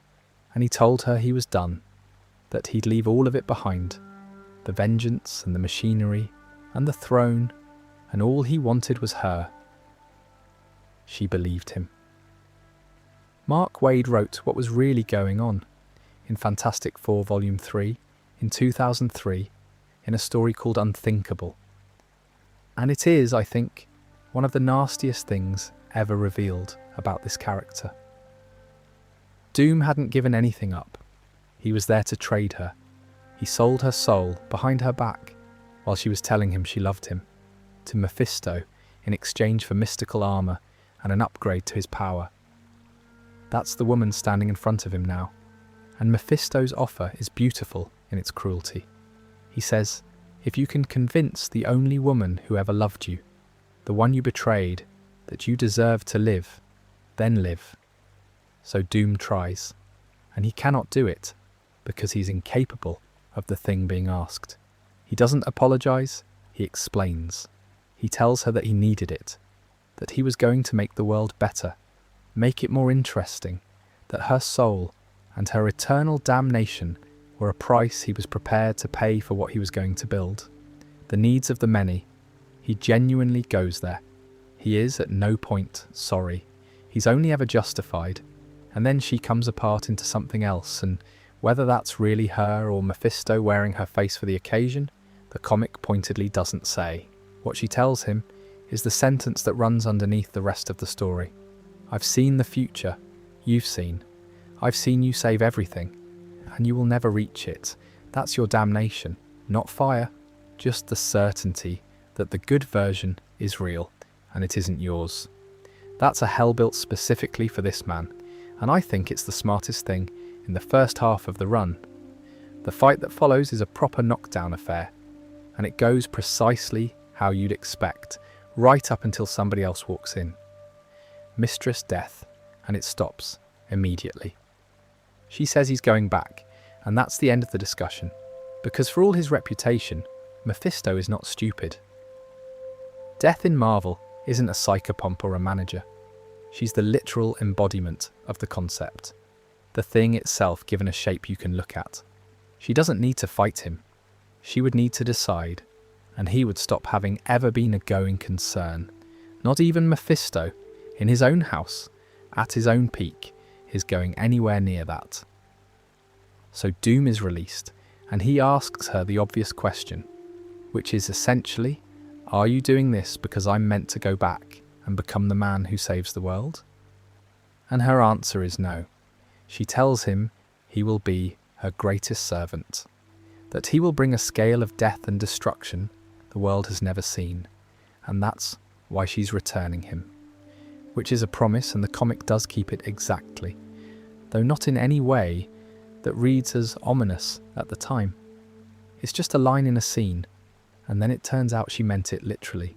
And he told her he was done. That he'd leave all of it behind. The vengeance and the machinery and the throne, and all he wanted was her. She believed him. Mark Waid wrote what was really going on in Fantastic Four Volume 3 in 2003 in a story called Unthinkable. And it is, I think, one of the nastiest things ever revealed about this character. Doom hadn't given anything up. He was there to trade her. He sold her soul behind her back while she was telling him she loved him, to Mephisto in exchange for mystical armour and an upgrade to his power. That's the woman standing in front of him now, and Mephisto's offer is beautiful in its cruelty. He says, if you can convince the only woman who ever loved you, the one you betrayed, that you deserve to live, then live. So Doom tries, and he cannot do it because he's incapable of the thing being asked. He doesn't apologise, he explains. He tells her that he needed it, that he was going to make the world better, make it more interesting, that her soul and her eternal damnation were a price he was prepared to pay for what he was going to build. The needs of the many. He genuinely goes there. He is at no point sorry. He's only ever justified, and then she comes apart into something else, and whether that's really her or Mephisto wearing her face for the occasion, the comic pointedly doesn't say. What she tells him is the sentence that runs underneath the rest of the story. I've seen the future, you've seen. I've seen you save everything, and you will never reach it. That's your damnation, not fire, just the certainty that the good version is real, and it isn't yours. That's a hell built specifically for this man, and I think it's the smartest thing in the first half of the run. The fight that follows is a proper knockdown affair, and it goes precisely how you'd expect, right up until somebody else walks in. Mistress Death, and it stops immediately. She says he's going back, and that's the end of the discussion, because for all his reputation, Mephisto is not stupid. Death in Marvel isn't a psychopomp or a manager. She's the literal embodiment of the concept, the thing itself given a shape you can look at. She doesn't need to fight him. She would need to decide, and he would stop having ever been a going concern. Not even Mephisto, in his own house, at his own peak, is going anywhere near that. So Doom is released, and he asks her the obvious question, which is essentially, are you doing this because I'm meant to go back and become the man who saves the world? And her answer is no. She tells him he will be her greatest servant, that he will bring a scale of death and destruction the world has never seen, and that's why she's returning him. Which is a promise, and the comic does keep it exactly, though not in any way that reads as ominous at the time. It's just a line in a scene, and then it turns out she meant it literally.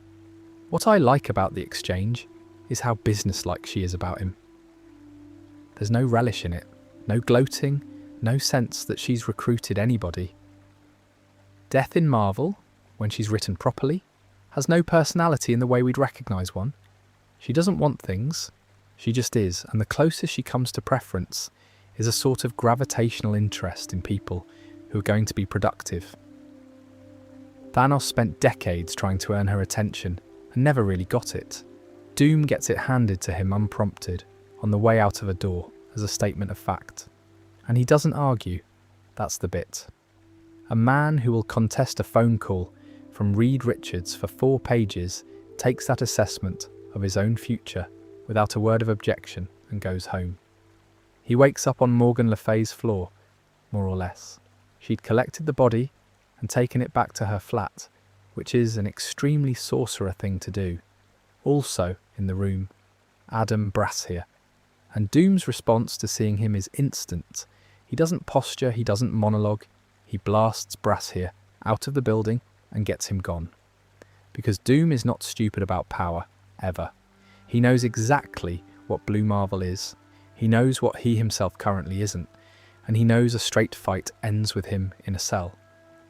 What I like about the exchange is how businesslike she is about him. There's no relish in it, no gloating, no sense that she's recruited anybody. Death in Marvel, when she's written properly, has no personality in the way we'd recognise one. She doesn't want things, she just is, and the closest she comes to preference is a sort of gravitational interest in people who are going to be productive. Thanos spent decades trying to earn her attention and never really got it. Doom gets it handed to him unprompted on the way out of a door as a statement of fact. And he doesn't argue. That's the bit. A man who will contest a phone call from Reed Richards for 4 pages takes that assessment of his own future without a word of objection and goes home. He wakes up on Morgan Le Fay's floor, more or less. She'd collected the body and taken it back to her flat, which is an extremely sorcerer thing to do. Also in the room, Adam Brashear. And Doom's response to seeing him is instant. He doesn't posture, he doesn't monologue, he blasts Brashear out of the building and gets him gone. Because Doom is not stupid about power, ever. He knows exactly what Blue Marvel is, he knows what he himself currently isn't, and he knows a straight fight ends with him in a cell.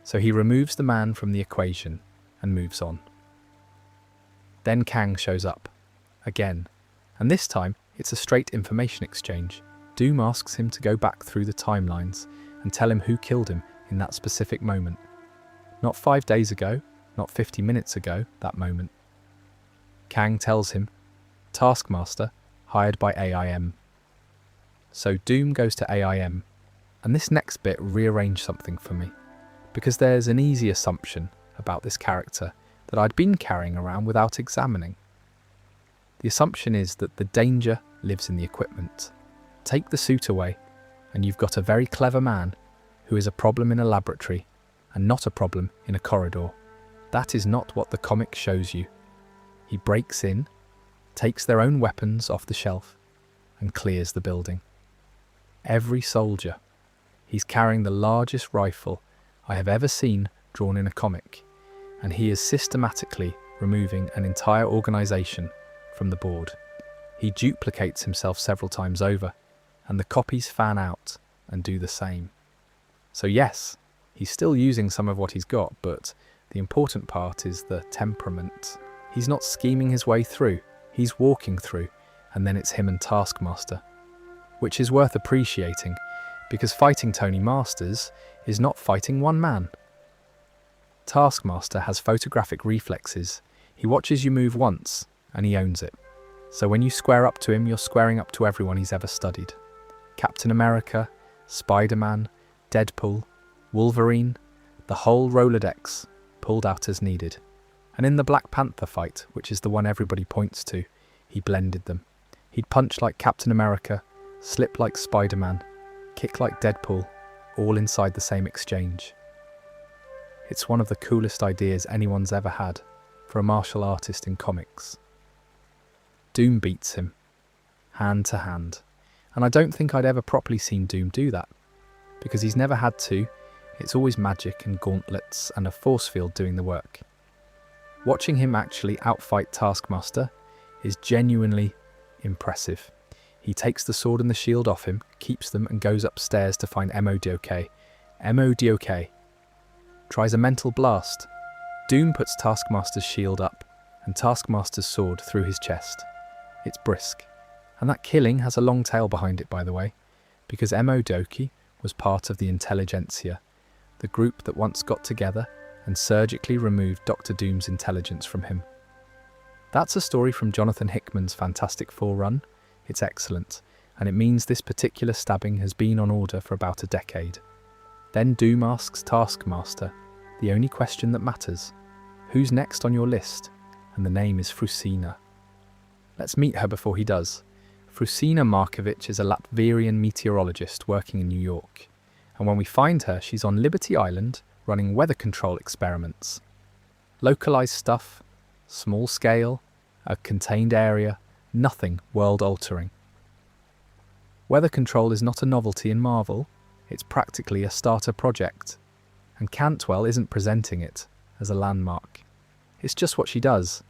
So he removes the man from the equation and moves on. Then Kang shows up, again, and this time it's a straight information exchange. Doom asks him to go back through the timelines and tell him who killed him in that specific moment. Not 5 days ago, not 50 minutes ago, that moment. Kang tells him, Taskmaster, hired by AIM. So Doom goes to AIM, and this next bit rearranged something for me, because there's an easy assumption about this character that I'd been carrying around without examining. The assumption is that the danger lives in the equipment. Take the suit away, and you've got a very clever man who is a problem in a laboratory and not a problem in a corridor. That is not what the comic shows you. He breaks in, takes their own weapons off the shelf, and clears the building. Every soldier. He's carrying the largest rifle I have ever seen drawn in a comic, and he is systematically removing an entire organisation from the board. He duplicates himself several times over, and the copies fan out and do the same. So yes, he's still using some of what he's got, but the important part is the temperament. He's not scheming his way through, he's walking through, and then it's him and Taskmaster. Which is worth appreciating, because fighting Tony Masters is not fighting one man. Taskmaster has photographic reflexes. He watches you move once, and he owns it. So when you square up to him, you're squaring up to everyone he's ever studied. Captain America, Spider-Man, Deadpool, Wolverine, the whole Rolodex, pulled out as needed. And in the Black Panther fight, which is the one everybody points to, he blended them. He'd punch like Captain America, slip like Spider-Man, kick like Deadpool, all inside the same exchange. It's one of the coolest ideas anyone's ever had for a martial artist in comics. Doom beats him, hand to hand, and I don't think I'd ever properly seen Doom do that, because he's never had to. It's always magic and gauntlets and a force field doing the work. Watching him actually outfight Taskmaster is genuinely impressive. He takes the sword and the shield off him, keeps them, and goes upstairs to find MODOK. MODOK. Tries a mental blast. Doom puts Taskmaster's shield up and Taskmaster's sword through his chest. It's brisk. And that killing has a long tail behind it, by the way, because Emo Doki was part of the Intelligentsia, the group that once got together and surgically removed Dr. Doom's intelligence from him. That's a story from Jonathan Hickman's Fantastic Four run. It's excellent, and it means this particular stabbing has been on order for about a decade. Then Doom asks Taskmaster the only question that matters: who's next on your list? And the name is Frusina. Let's meet her before he does. Frusina Markovic is a Latverian meteorologist working in New York, and when we find her, she's on Liberty Island running weather control experiments. Localized stuff, small scale, a contained area, nothing world-altering. Weather control is not a novelty in Marvel, it's practically a starter project, and Cantwell isn't presenting it as a landmark. It's just what she does,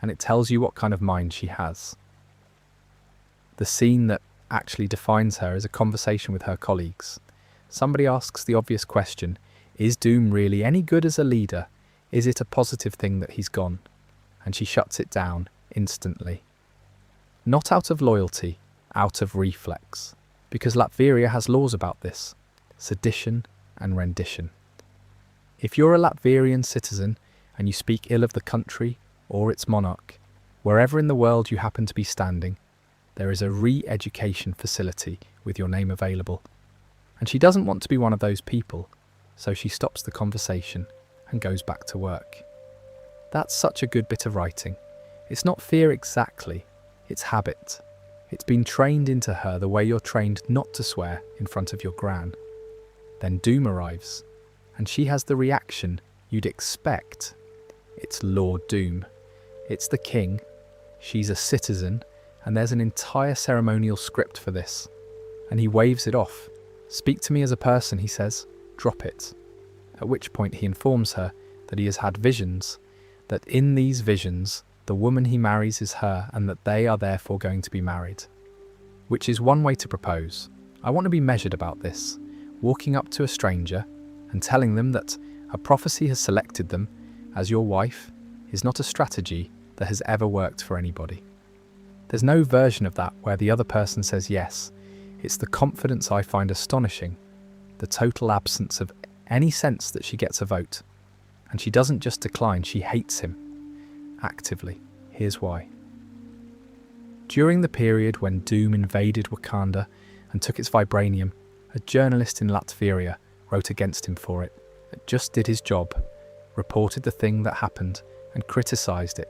and it tells you what kind of mind she has. The scene that actually defines her is a conversation with her colleagues. Somebody asks the obvious question, is Doom really any good as a leader? Is it a positive thing that he's gone? And she shuts it down instantly. Not out of loyalty, out of reflex. Because Latveria has laws about this: sedition and rendition. If you're a Latverian citizen and you speak ill of the country or its monarch, wherever in the world you happen to be standing, there is a re-education facility with your name available. And she doesn't want to be one of those people, so she stops the conversation and goes back to work. That's such a good bit of writing. It's not fear exactly, it's habit. It's been trained into her the way you're trained not to swear in front of your gran. Then Doom arrives, and she has the reaction you'd expect. It's Lord Doom. It's the king. She's a citizen, and there's an entire ceremonial script for this. And he waves it off. Speak to me as a person, he says. Drop it. At which point he informs her that he has had visions, that in these visions the woman he marries is her, and that they are therefore going to be married. Which is one way to propose. I want to be measured about this, walking up to a stranger and telling them that a prophecy has selected them as your wife is not a strategy that has ever worked for anybody. There's no version of that where the other person says yes. It's the confidence I find astonishing, the total absence of any sense that she gets a vote. And she doesn't just decline, she hates him. Actively. Here's why. During the period when Doom invaded Wakanda and took its vibranium, a journalist in Latveria wrote against him for it, that just did his job, reported the thing that happened and criticised it,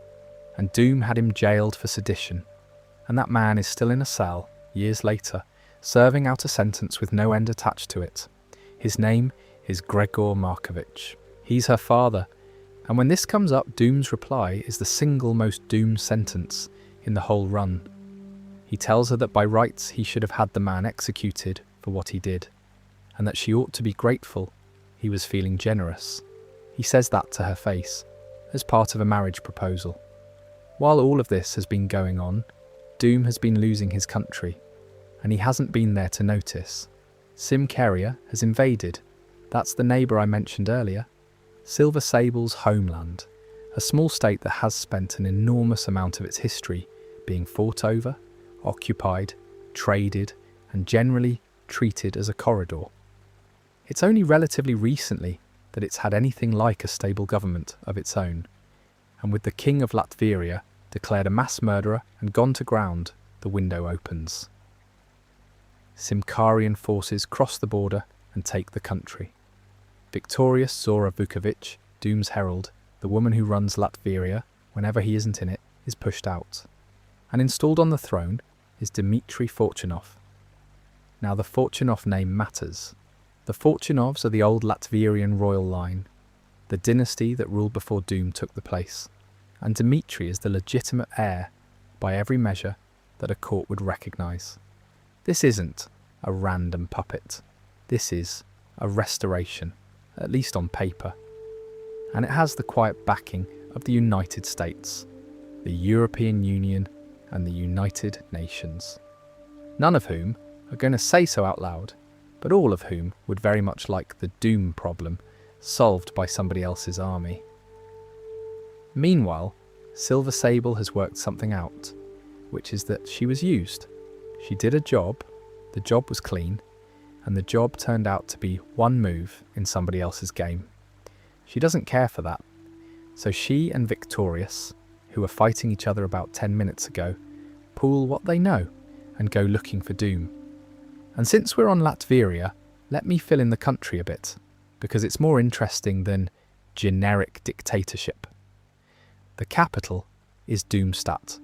and Doom had him jailed for sedition. And that man is still in a cell, years later, serving out a sentence with no end attached to it. His name is Gregor Markovic. He's her father, and when this comes up, Doom's reply is the single most Doom sentence in the whole run. He tells her that by rights he should have had the man executed for what he did, and that she ought to be grateful he was feeling generous. He says that to her face, as part of a marriage proposal. While all of this has been going on, Doom has been losing his country, and he hasn't been there to notice. Simcaria has invaded. That's the neighbour I mentioned earlier. Silver Sable's homeland, a small state that has spent an enormous amount of its history being fought over, occupied, traded, and generally treated as a corridor. It's only relatively recently that it's had anything like a stable government of its own, and with the King of Latveria declared a mass murderer and gone to ground, the window opens. Simcarian forces cross the border and take the country. Victorious Zora Vukovic, Doom's herald, the woman who runs Latveria, whenever he isn't in it, is pushed out. And installed on the throne is Dmitry Fortunov. Now the Fortunov name matters. The Fortunovs are the old Latverian royal line, the dynasty that ruled before Doom took the place, and Dmitry is the legitimate heir, by every measure, that a court would recognise. This isn't a random puppet. This is a restoration, at least on paper. And it has the quiet backing of the United States, the European Union, and the United Nations. None of whom are going to say so out loud, but all of whom would very much like the Doom problem solved by somebody else's army. Meanwhile, Silver Sable has worked something out, which is that she was used. She did a job, the job was clean, and the job turned out to be one move in somebody else's game. She doesn't care for that. So she and Victorious, who were fighting each other about 10 minutes ago, pool what they know and go looking for Doom. And since we're on Latveria, let me fill in the country a bit, because it's more interesting than generic dictatorship. The capital is Doomstadt.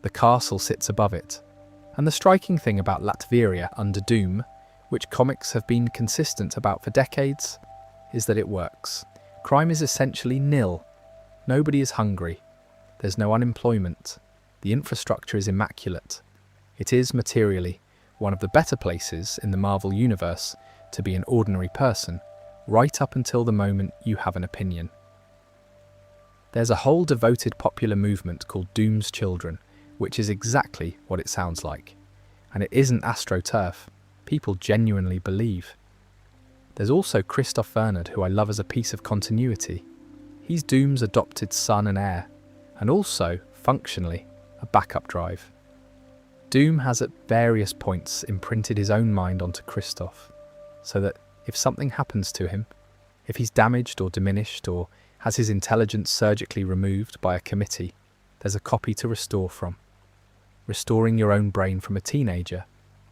The castle sits above it. And the striking thing about Latveria under Doom, which comics have been consistent about for decades, is that it works. Crime is essentially nil. Nobody is hungry. There's no unemployment. The infrastructure is immaculate. It is, materially, one of the better places in the Marvel universe to be an ordinary person, right up until the moment you have an opinion. There's a whole devoted popular movement called Doom's Children, which is exactly what it sounds like. And it isn't AstroTurf. People genuinely believe. There's also Christoph Bernard, who I love as a piece of continuity. He's Doom's adopted son and heir, and also, functionally, a backup drive. Doom has at various points imprinted his own mind onto Christoph, so that if something happens to him, if he's damaged or diminished or has his intelligence surgically removed by a committee, there's a copy to restore from. Restoring your own brain from a teenager,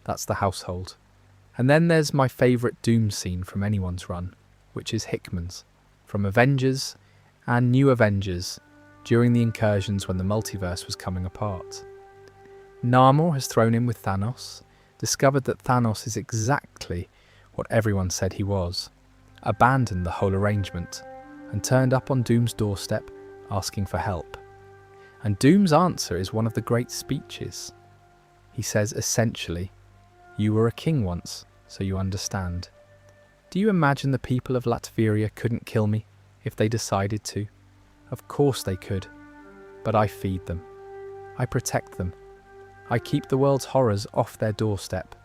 that's the household. And then there's my favourite Doom scene from anyone's run, which is Hickman's, from Avengers and New Avengers, during the incursions when the multiverse was coming apart. Namor has thrown in with Thanos, discovered that Thanos is exactly what everyone said he was, abandoned the whole arrangement, and turned up on Doom's doorstep asking for help. And Doom's answer is one of the great speeches. He says essentially, "You were a king once, so you understand. Do you imagine the people of Latveria couldn't kill me if they decided to? Of course they could. But I feed them. I protect them. I keep the world's horrors off their doorstep.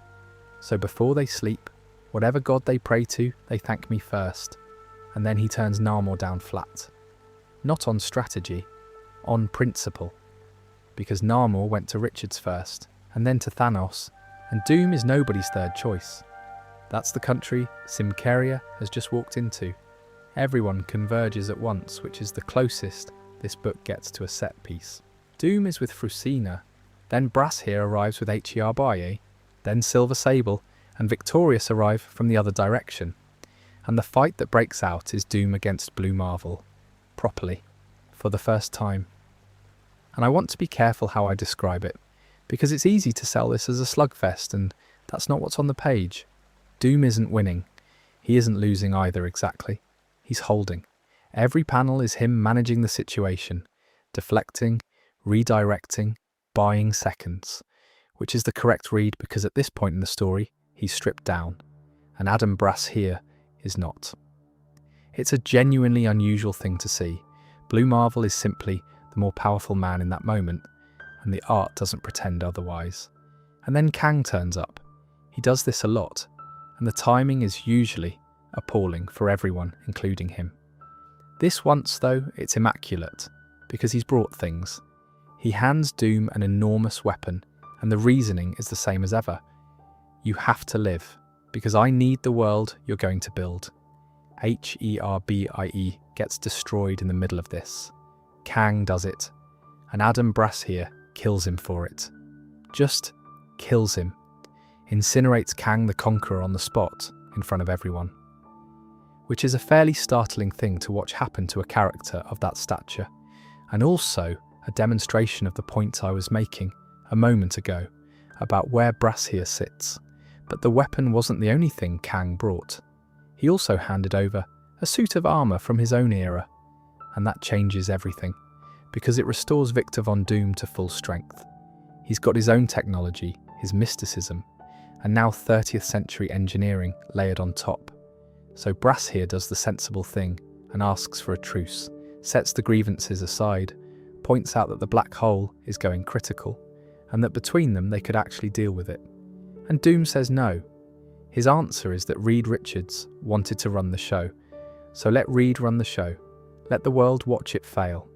So before they sleep, whatever god they pray to, they thank me first." And then he turns Namor down flat. Not on strategy, on principle. Because Namor went to Richards first, and then to Thanos, and Doom is nobody's third choice. That's the country Simcaria has just walked into. Everyone converges at once, which is the closest this book gets to a set piece. Doom is with Frusina, then Brass here arrives with Herbaye, then Silver Sable, and Victorious arrive from the other direction. And the fight that breaks out is Doom against Blue Marvel, properly, for the first time. And I want to be careful how I describe it, because it's easy to sell this as a slugfest, and that's not what's on the page. Doom isn't winning. He isn't losing either exactly. He's holding. Every panel is him managing the situation, deflecting, redirecting, buying seconds, which is the correct read because at this point in the story, he's stripped down, and Adam Brass here is not. It's a genuinely unusual thing to see. Blue Marvel is simply the more powerful man in that moment, and the art doesn't pretend otherwise. And then Kang turns up. He does this a lot, and the timing is usually appalling for everyone, including him. This once, though, it's immaculate, because he's brought things. He hands Doom an enormous weapon, and the reasoning is the same as ever. You have to live, because I need the world you're going to build. Herbie gets destroyed in the middle of this. Kang does it, and Adam Brass here kills him for it. Just kills him. Incinerates Kang the Conqueror on the spot in front of everyone. Which is a fairly startling thing to watch happen to a character of that stature, and also a demonstration of the point I was making a moment ago about where Brass here sits. But the weapon wasn't the only thing Kang brought. He also handed over a suit of armour from his own era, and that changes everything, because it restores Victor Von Doom to full strength. He's got his own technology, his mysticism, and now 30th century engineering layered on top. So Brass here does the sensible thing and asks for a truce, sets the grievances aside, points out that the black hole is going critical, and that between them they could actually deal with it. And Doom says no. His answer is that Reed Richards wanted to run the show, so let Reed run the show. Let the world watch it fail.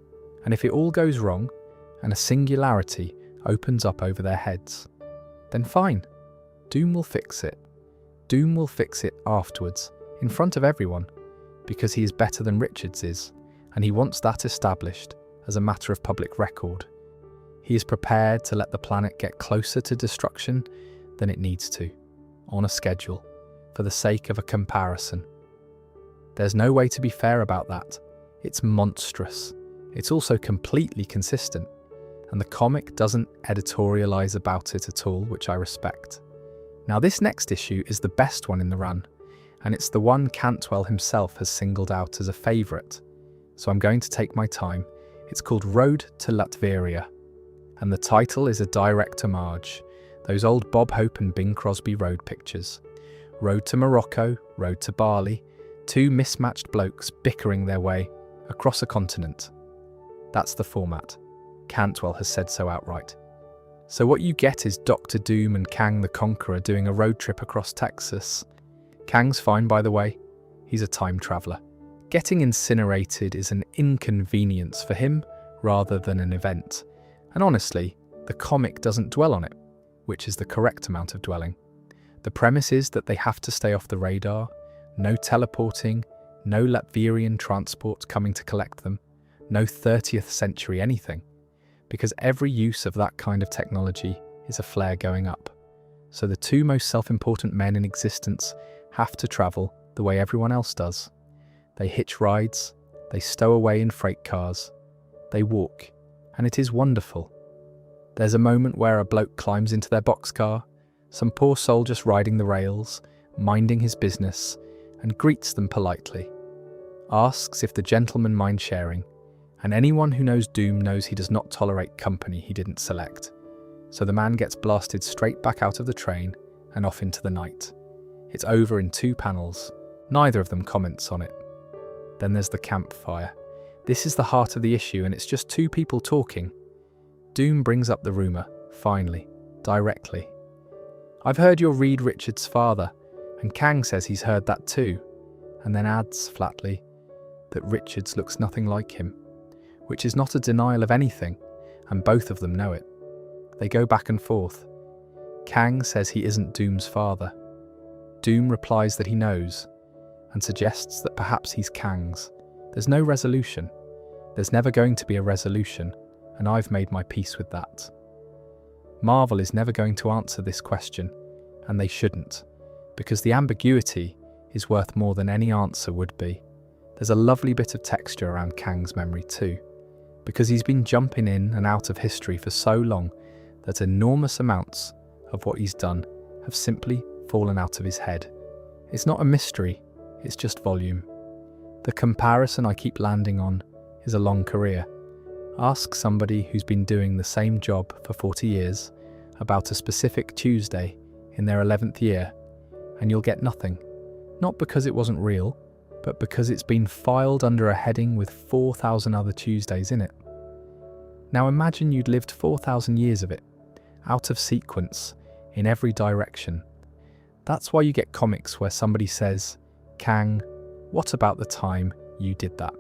And if it all goes wrong, and a singularity opens up over their heads, then fine, Doom will fix it. Doom will fix it afterwards, in front of everyone, because he is better than Richards is, and he wants that established as a matter of public record. He is prepared to let the planet get closer to destruction than it needs to, on a schedule, for the sake of a comparison. There's no way to be fair about that. It's monstrous. It's also completely consistent, and the comic doesn't editorialize about it at all, which I respect. Now, this next issue is the best one in the run, and it's the one Cantwell himself has singled out as a favourite, so I'm going to take my time. It's called Road to Latveria, and the title is a direct homage, those old Bob Hope and Bing Crosby road pictures. Road to Morocco, road to Bali, two mismatched blokes bickering their way across a continent. That's the format. Cantwell has said so outright. So what you get is Dr. Doom and Kang the Conqueror doing a road trip across Texas. Kang's fine, by the way. He's a time traveller. Getting incinerated is an inconvenience for him rather than an event. And honestly, the comic doesn't dwell on it, which is the correct amount of dwelling. The premise is that they have to stay off the radar, no teleporting, no Latverian transport coming to collect them, no 30th century anything, because every use of that kind of technology is a flare going up. So the two most self-important men in existence have to travel the way everyone else does. They hitch rides, they stow away in freight cars, they walk, and it is wonderful. There's a moment where a bloke climbs into their boxcar, some poor soul just riding the rails, minding his business, and greets them politely. Asks if the gentleman mind sharing, and anyone who knows Doom knows he does not tolerate company he didn't select. So the man gets blasted straight back out of the train and off into the night. It's over in 2 panels. Neither of them comments on it. Then there's the campfire. This is the heart of the issue, and it's just 2 people talking. Doom brings up the rumour, finally, directly. I've heard you're Reed Richards' father, and Kang says he's heard that too, and then adds flatly that Richards looks nothing like him, which is not a denial of anything, and both of them know it. They go back and forth. Kang says he isn't Doom's father. Doom replies that he knows, and suggests that perhaps he's Kang's. There's no resolution. There's never going to be a resolution, and I've made my peace with that. Marvel is never going to answer this question, and they shouldn't, because the ambiguity is worth more than any answer would be. There's a lovely bit of texture around Kang's memory too, because he's been jumping in and out of history for so long that enormous amounts of what he's done have simply fallen out of his head. It's not a mystery, it's just volume. The comparison I keep landing on is a long career. Ask somebody who's been doing the same job for 40 years about a specific Tuesday in their 11th year, and you'll get nothing. Not because it wasn't real, but because it's been filed under a heading with 4,000 other Tuesdays in it. Now imagine you'd lived 4,000 years of it, out of sequence, in every direction. That's why you get comics where somebody says, Kang, what about the time you did that?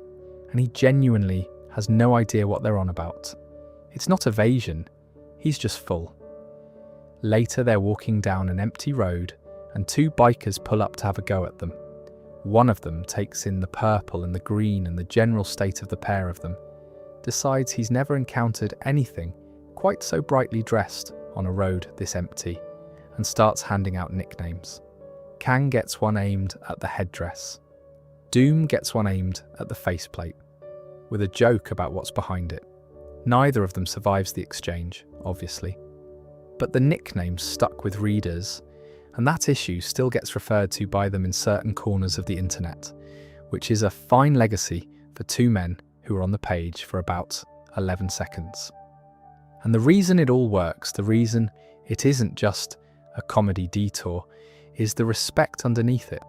And he genuinely has no idea what they're on about. It's not evasion, he's just full. Later they're walking down an empty road and 2 bikers pull up to have a go at them. One of them takes in the purple and the green and the general state of the pair of them, decides he's never encountered anything quite so brightly dressed on a road this empty, and starts handing out nicknames. Kang gets one aimed at the headdress. Doom gets one aimed at the faceplate, with a joke about what's behind it. Neither of them survives the exchange, obviously. But the nicknames stuck with readers, and that issue still gets referred to by them in certain corners of the internet, which is a fine legacy for 2 men who are on the page for about 11 seconds. And the reason it all works, the reason it isn't just a comedy detour, is the respect underneath it.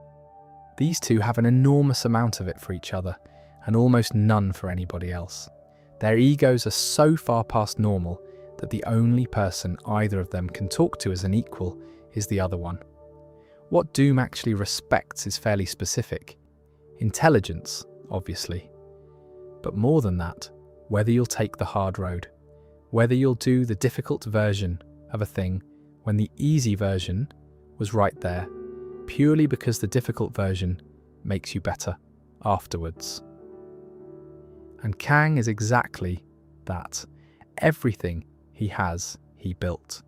These 2 have an enormous amount of it for each other, and almost none for anybody else. Their egos are so far past normal that the only person either of them can talk to as an equal is the other one. What Doom actually respects is fairly specific. Intelligence, obviously. But more than that, whether you'll take the hard road, whether you'll do the difficult version of a thing when the easy version was right there, purely because the difficult version makes you better afterwards. And Kang is exactly that. Everything he has, he built.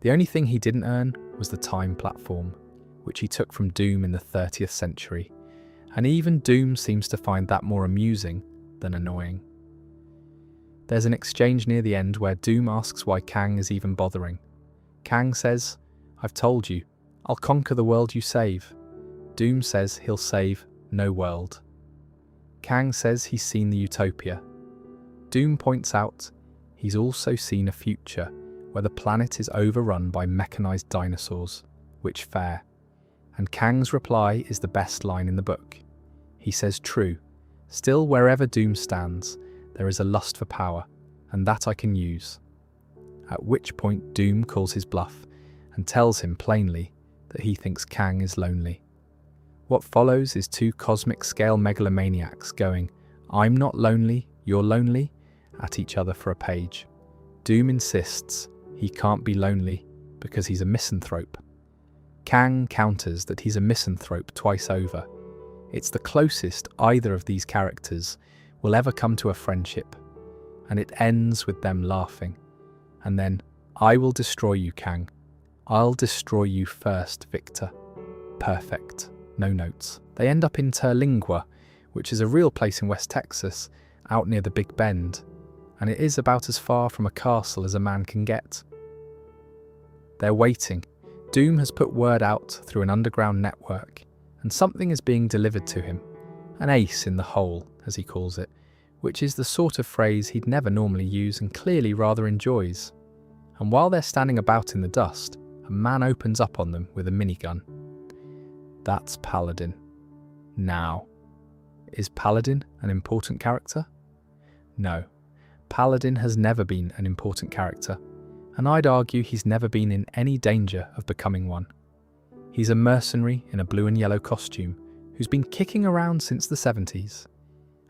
The only thing he didn't earn was the time platform, which he took from Doom in the 30th century. And even Doom seems to find that more amusing than annoying. There's an exchange near the end where Doom asks why Kang is even bothering. Kang says, "I've told you, I'll conquer the world you save." Doom says he'll save no world. Kang says he's seen the utopia. Doom points out he's also seen a future where the planet is overrun by mechanized dinosaurs, which fare. And Kang's reply is the best line in the book. He says, "True, still wherever Doom stands, there is a lust for power, and that I can use." At which point Doom calls his bluff and tells him plainly that he thinks Kang is lonely. What follows is two cosmic-scale megalomaniacs going, "I'm not lonely, you're lonely," at each other for a page. Doom insists he can't be lonely because he's a misanthrope. Kang counters that he's a misanthrope twice over. It's the closest either of these characters will ever come to a friendship, and it ends with them laughing. And then, "I will destroy you, Kang. I'll destroy you first, Victor." Perfect. No notes. They end up in Terlingua, which is a real place in West Texas, out near the Big Bend, and it is about as far from a castle as a man can get. They're waiting. Doom has put word out through an underground network, and something is being delivered to him. An ace in the hole, as he calls it, which is the sort of phrase he'd never normally use and clearly rather enjoys. And while they're standing about in the dust, a man opens up on them with a minigun. That's Paladin. Now, is Paladin an important character? No, Paladin has never been an important character, and I'd argue he's never been in any danger of becoming one. He's a mercenary in a blue and yellow costume who's been kicking around since the 70s,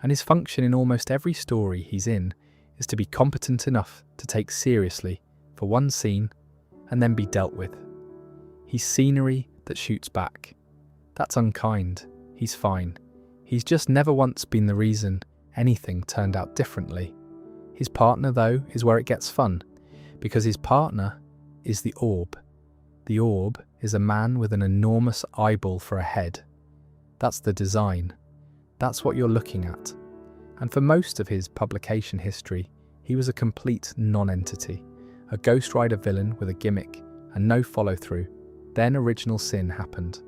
and his function in almost every story he's in is to be competent enough to take seriously for one scene and then be dealt with. He's scenery that shoots back. That's unkind. He's fine. He's just never once been the reason anything turned out differently. His partner, though, is where it gets fun, because his partner is the Orb. The Orb is a man with an enormous eyeball for a head. That's the design. That's what you're looking at. And for most of his publication history, he was a complete non-entity, a Ghost Rider villain with a gimmick and no follow-through. Then Original Sin happened.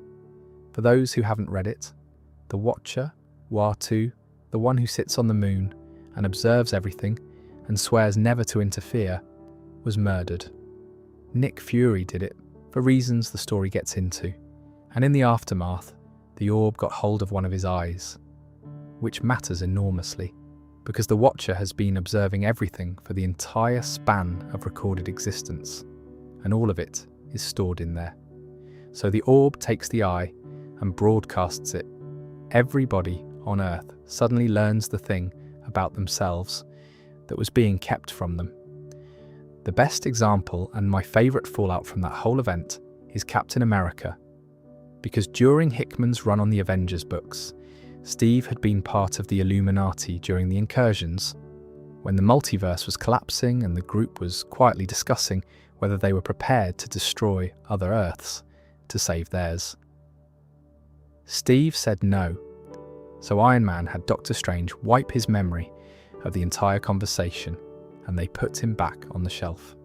For those who haven't read it, the Watcher, Watu, the one who sits on the moon and observes everything and swears never to interfere, was murdered. Nick Fury did it, for reasons the story gets into, and in the aftermath, the Orb got hold of one of his eyes, which matters enormously, because the Watcher has been observing everything for the entire span of recorded existence, and all of it is stored in there. So the Orb takes the eye and broadcasts it. Everybody on Earth suddenly learns the thing about themselves that was being kept from them. The best example, and my favourite fallout from that whole event, is Captain America. Because during Hickman's run on the Avengers books, Steve had been part of the Illuminati during the incursions, when the multiverse was collapsing and the group was quietly discussing whether they were prepared to destroy other Earths to save theirs. Steve said no, so Iron Man had Doctor Strange wipe his memory of the entire conversation, and they put him back on the shelf.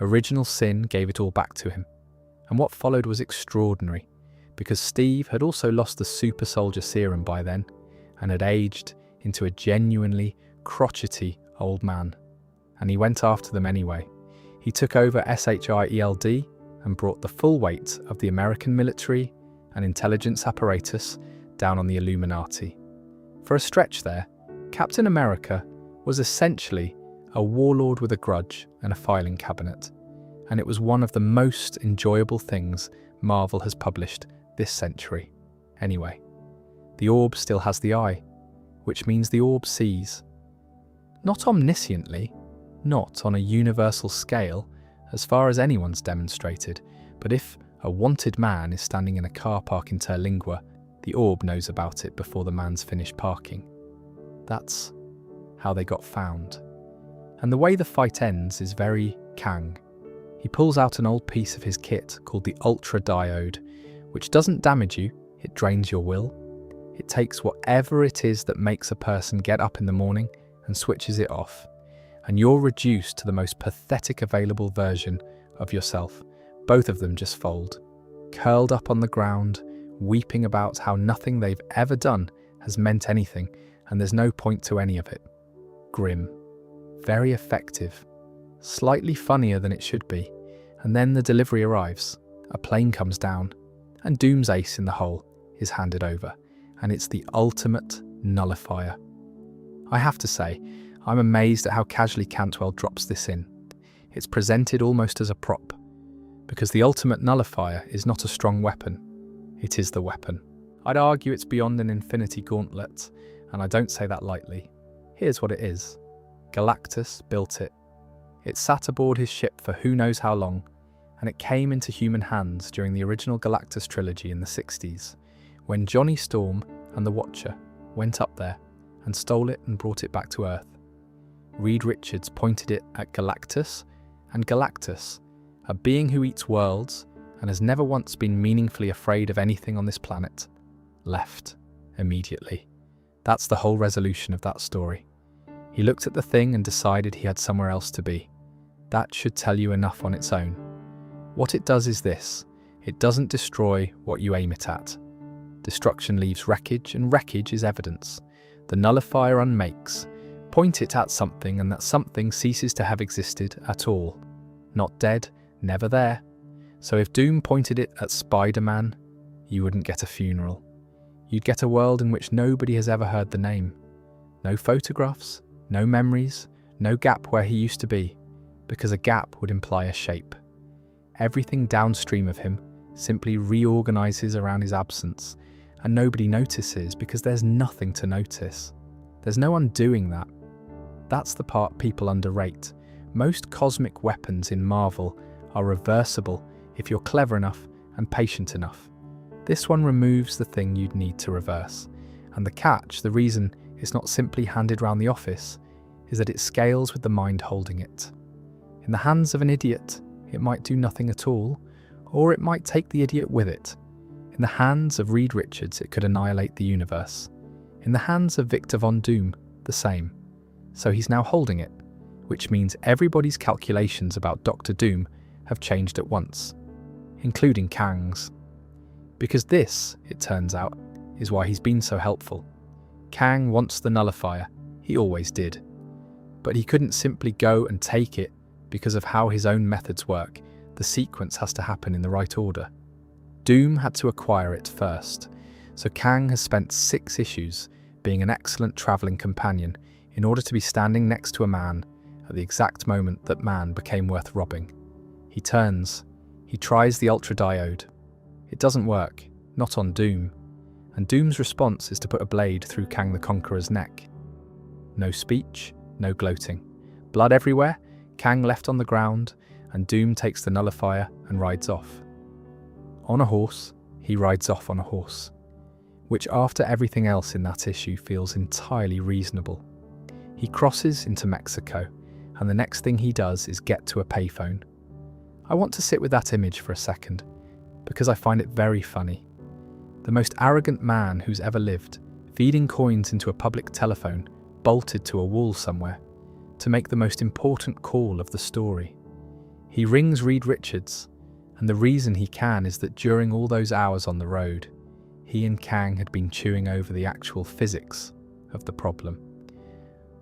Original Sin gave it all back to him, and what followed was extraordinary, because Steve had also lost the super soldier serum by then, and had aged into a genuinely crotchety old man. And he went after them anyway. He took over SHIELD and brought the full weight of the American military and intelligence apparatus down on the Illuminati. For a stretch there, Captain America was essentially a warlord with a grudge and a filing cabinet, and it was one of the most enjoyable things Marvel has published this century. Anyway, the Orb still has the eye, which means the Orb sees. Not omnisciently, not on a universal scale, as far as anyone's demonstrated, but if a wanted man is standing in a car park in Terlingua, the orb knows about it before the man's finished parking. That's how they got found. And the way the fight ends is very Kang. He pulls out an old piece of his kit called the Ultra Diode, which doesn't damage you, it drains your will. It takes whatever it is that makes a person get up in the morning and switches it off, and you're reduced to the most pathetic available version of yourself. Both of them just fold, curled up on the ground, weeping about how nothing they've ever done has meant anything, and there's no point to any of it. Grim. Very effective. Slightly funnier than it should be. And then the delivery arrives. A plane comes down, and Doom's ace in the hole is handed over, and it's the ultimate nullifier. I have to say, I'm amazed at how casually Cantwell drops this in. It's presented almost as a prop, because the ultimate nullifier is not a strong weapon, it is the weapon. I'd argue it's beyond an infinity gauntlet, and I don't say that lightly. Here's what it is. Galactus built it. It sat aboard his ship for who knows how long, and it came into human hands during the original Galactus trilogy in the 60s, when Johnny Storm and the Watcher went up there and stole it and brought it back to Earth. Reed Richards pointed it at Galactus, and Galactus, a being who eats worlds and has never once been meaningfully afraid of anything on this planet, left immediately. That's the whole resolution of that story. He looked at the thing and decided he had somewhere else to be. That should tell you enough on its own. What it does is this: it doesn't destroy what you aim it at. Destruction leaves wreckage, and wreckage is evidence. The nullifier unmakes. Point it at something, and that something ceases to have existed at all. Not dead, never there. So if Doom pointed it at Spider-Man, you wouldn't get a funeral. You'd get a world in which nobody has ever heard the name. No photographs, no memories, no gap where he used to be, because a gap would imply a shape. Everything downstream of him simply reorganizes around his absence, and nobody notices because there's nothing to notice. There's no undoing that. That's the part people underrate. Most cosmic weapons in Marvel are reversible if you're clever enough and patient enough. This one removes the thing you'd need to reverse. And the catch, the reason it's not simply handed round the office, is that it scales with the mind holding it. In the hands of an idiot, it might do nothing at all, or it might take the idiot with it. In the hands of Reed Richards, it could annihilate the universe. In the hands of Victor Von Doom, the same. So he's now holding it, which means everybody's calculations about Dr. Doom have changed at once, including Kang's. Because this, it turns out, is why he's been so helpful. Kang wants the nullifier, he always did. But he couldn't simply go and take it because of how his own methods work. The sequence has to happen in the right order. Doom had to acquire it first, so Kang has spent 6 issues being an excellent travelling companion in order to be standing next to a man at the exact moment that man became worth robbing. He turns, he tries the Ultra Diode. It doesn't work, not on Doom, and Doom's response is to put a blade through Kang the Conqueror's neck. No speech, no gloating. Blood everywhere, Kang left on the ground, and Doom takes the nullifier and rides off. On a horse, he rides off on a horse, which after everything else in that issue feels entirely reasonable. He crosses into Mexico, and the next thing he does is get to a payphone. I want to sit with that image for a second, because I find it very funny. The most arrogant man who's ever lived, feeding coins into a public telephone, bolted to a wall somewhere, to make the most important call of the story. He rings Reed Richards, and the reason he can is that during all those hours on the road, he and Kang had been chewing over the actual physics of the problem.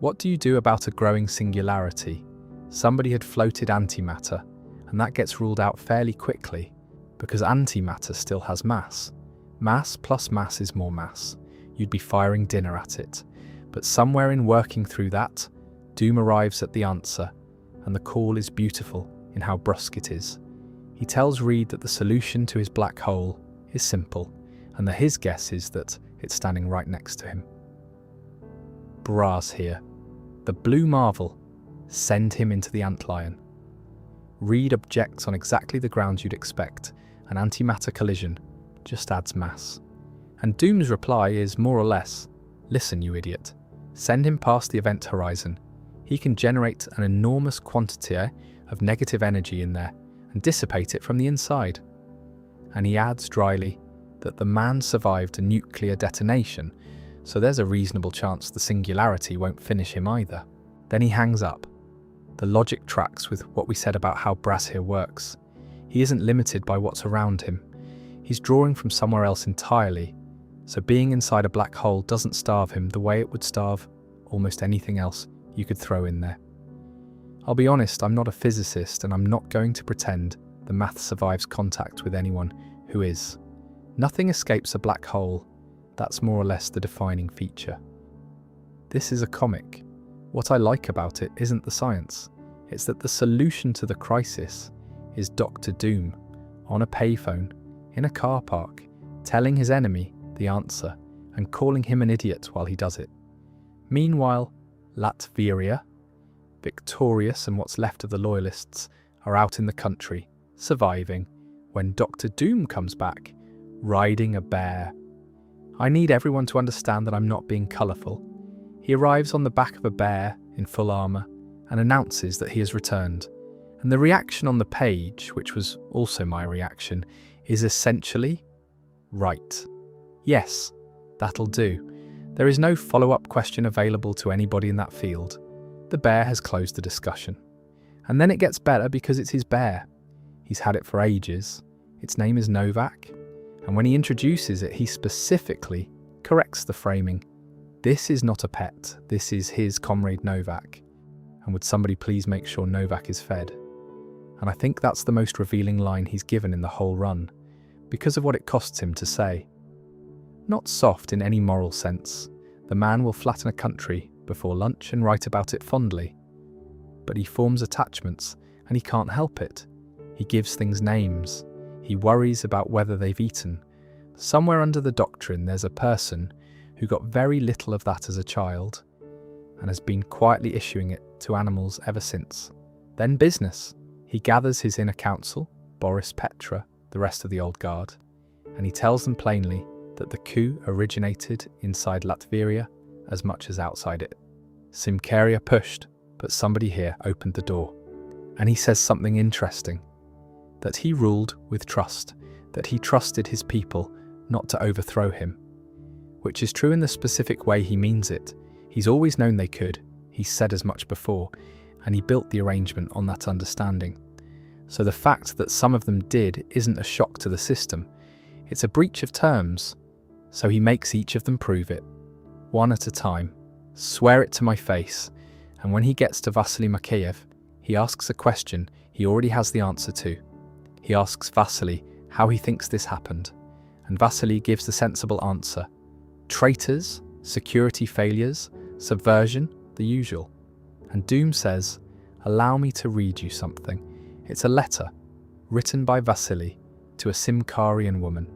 What do you do about a growing singularity? Somebody had floated antimatter, and that gets ruled out fairly quickly, because antimatter still has mass. Mass plus mass is more mass. You'd be firing dinner at it. But somewhere in working through that, Doom arrives at the answer, and the call is beautiful in how brusque it is. He tells Reed that the solution to his black hole is simple, and that his guess is that it's standing right next to him. Brass here. The blue marvel, send him into the antlion. Reed objects on exactly the grounds you'd expect. An antimatter collision just adds mass. And Doom's reply is more or less, listen, you idiot. Send him past the event horizon. He can generate an enormous quantity of negative energy in there and dissipate it from the inside. And he adds dryly that the man survived a nuclear detonation, so there's a reasonable chance the singularity won't finish him either. Then he hangs up. The logic tracks with what we said about how Brashear works. He isn't limited by what's around him. He's drawing from somewhere else entirely, so being inside a black hole doesn't starve him the way it would starve almost anything else you could throw in there. I'll be honest, I'm not a physicist, and I'm not going to pretend the math survives contact with anyone who is. Nothing escapes a black hole. That's more or less the defining feature. This is a comic. What I like about it isn't the science. It's that the solution to the crisis is Dr. Doom on a payphone in a car park, telling his enemy the answer and calling him an idiot while he does it. Meanwhile, Latveria, victorious and what's left of the loyalists, are out in the country, surviving, when Dr. Doom comes back, riding a bear. I need everyone to understand that I'm not being colourful. He arrives on the back of a bear in full armour and announces that he has returned. And the reaction on the page, which was also my reaction, is essentially, right. Yes, that'll do. There is no follow-up question available to anybody in that field. The bear has closed the discussion. And then it gets better because it's his bear. He's had it for ages. Its name is Novak. And when he introduces it, he specifically corrects the framing. This is not a pet. This is his comrade Novak. And would somebody please make sure Novak is fed? And I think that's the most revealing line he's given in the whole run, because of what it costs him to say. Not soft in any moral sense. The man will flatten a country before lunch and write about it fondly. But he forms attachments, and he can't help it. He gives things names. He worries about whether they've eaten. Somewhere under the doctrine there's a person who got very little of that as a child and has been quietly issuing it to animals ever since. Then business. He gathers his inner council, Boris, Petra, the rest of the old guard, and he tells them plainly that the coup originated inside Latveria as much as outside it. Simcaria pushed, but somebody here opened the door. And he says something interesting, that he ruled with trust, that he trusted his people not to overthrow him, which is true in the specific way he means it. He's always known they could, he said as much before, and he built the arrangement on that understanding. So the fact that some of them did isn't a shock to the system, it's a breach of terms, so he makes each of them prove it, one at a time. Swear it to my face. And when he gets to Vasily Makeyev, he asks a question he already has the answer to. He asks Vasily how he thinks this happened, and Vasily gives the sensible answer. Traitors, security failures, subversion, the usual. And Doom says, allow me to read you something. It's a letter, written by Vasily to a Simkarian woman.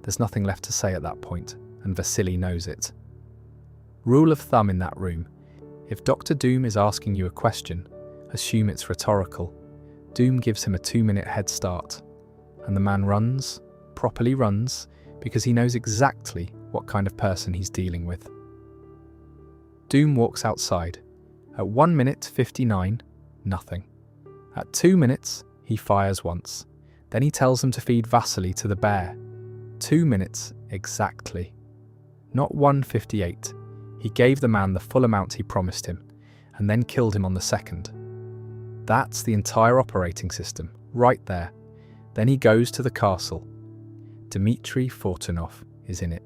There's nothing left to say at that point, and Vasily knows it. Rule of thumb in that room. If Dr. Doom is asking you a question, assume it's rhetorical. Doom gives him a 2-minute head start, and the man runs, properly runs, because he knows exactly what kind of person he's dealing with. Doom walks outside. At 1 minute 59, nothing. At 2 minutes, he fires once. Then he tells them to feed Vasily to the bear. 2 minutes exactly. Not 1:58. He gave the man the full amount he promised him, and then killed him on the second. That's the entire operating system, right there. Then he goes to the castle. Dmitry Fortunov is in it.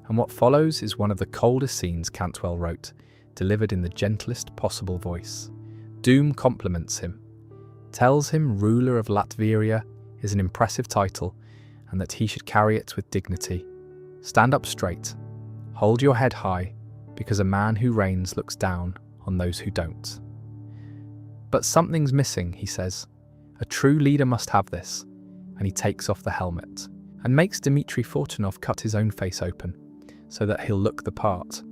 And what follows is one of the coldest scenes Cantwell wrote, delivered in the gentlest possible voice. Doom compliments him, tells him ruler of Latveria is an impressive title, and that he should carry it with dignity. Stand up straight. Hold your head high, because a man who reigns looks down on those who don't. But something's missing, he says. A true leader must have this, and he takes off the helmet, and makes Dmitry Fortunov cut his own face open, so that he'll look the part.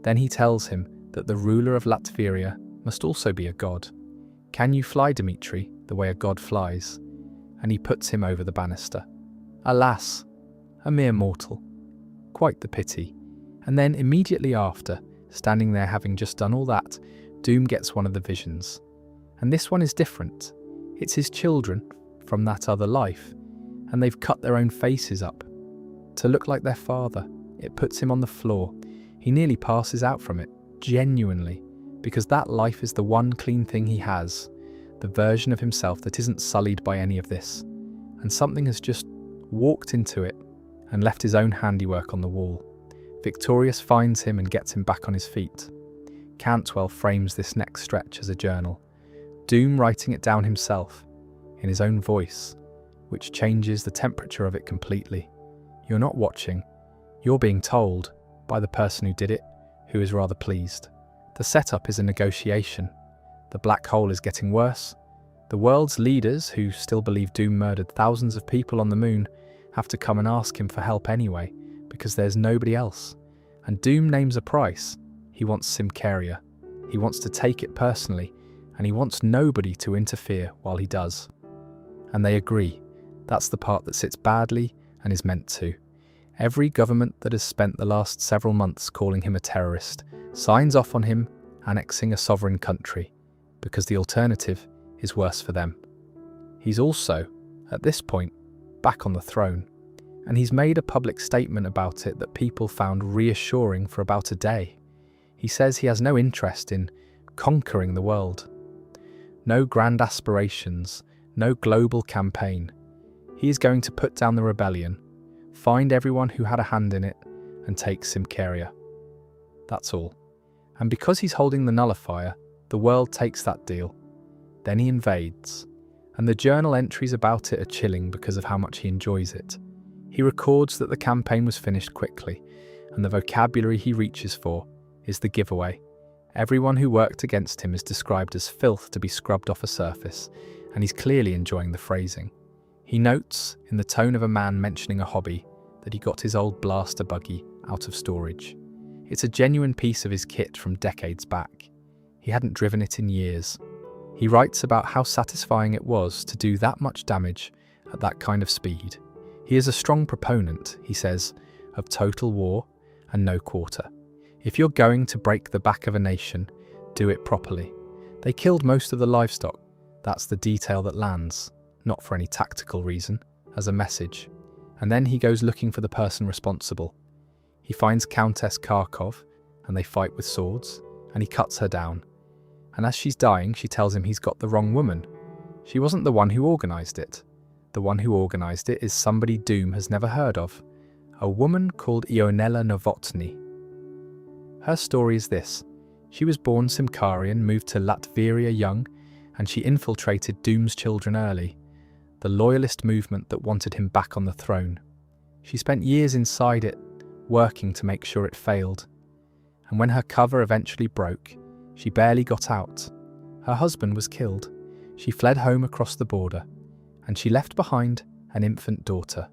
Then he tells him that the ruler of Latveria must also be a god. Can you fly, Dmitri, the way a god flies? And he puts him over the banister. Alas, a mere mortal. Quite the pity. And then immediately after, standing there having just done all that, Doom gets one of the visions. And this one is different. It's his children from that other life, and they've cut their own faces up to look like their father. It puts him on the floor. He nearly passes out from it, genuinely, because that life is the one clean thing he has, the version of himself that isn't sullied by any of this. And something has just walked into it and left his own handiwork on the wall. Victorious finds him and gets him back on his feet. Cantwell frames this next stretch as a journal, Doom writing it down himself, in his own voice, which changes the temperature of it completely. You're not watching, you're being told by the person who did it, who is rather pleased. The setup is a negotiation. The black hole is getting worse. The world's leaders, who still believe Doom murdered thousands of people on the moon, have to come and ask him for help anyway, because there's nobody else. And Doom names a price. He wants Symkaria. He wants to take it personally, and he wants nobody to interfere while he does. And they agree. That's the part that sits badly and is meant to. Every government that has spent the last several months calling him a terrorist signs off on him annexing a sovereign country, because the alternative is worse for them. He's also, at this point, back on the throne, and he's made a public statement about it that people found reassuring for about a day. He says he has no interest in conquering the world. No grand aspirations, no global campaign. He is going to put down the rebellion, find everyone who had a hand in it, and take Symkaria. That's all. And because he's holding the nullifier, the world takes that deal. Then he invades, and the journal entries about it are chilling because of how much he enjoys it. He records that the campaign was finished quickly, and the vocabulary he reaches for is the giveaway. Everyone who worked against him is described as filth to be scrubbed off a surface, and he's clearly enjoying the phrasing. He notes, in the tone of a man mentioning a hobby, that he got his old blaster buggy out of storage. It's a genuine piece of his kit from decades back. He hadn't driven it in years. He writes about how satisfying it was to do that much damage at that kind of speed. He is a strong proponent, he says, of total war and no quarter. If you're going to break the back of a nation, do it properly. They killed most of the livestock. That's the detail that lands, not for any tactical reason, as a message. And then he goes looking for the person responsible. He finds Countess Kharkov, and they fight with swords, and he cuts her down. And as she's dying, she tells him he's got the wrong woman. She wasn't the one who organised it. The one who organised it is somebody Doom has never heard of, a woman called Ionela Novotny. Her story is this. She was born Symkarian, moved to Latveria young, and she infiltrated Doom's children early, the loyalist movement that wanted him back on the throne. She spent years inside it, working to make sure it failed. And when her cover eventually broke, she barely got out. Her husband was killed. She fled home across the border, and she left behind an infant daughter.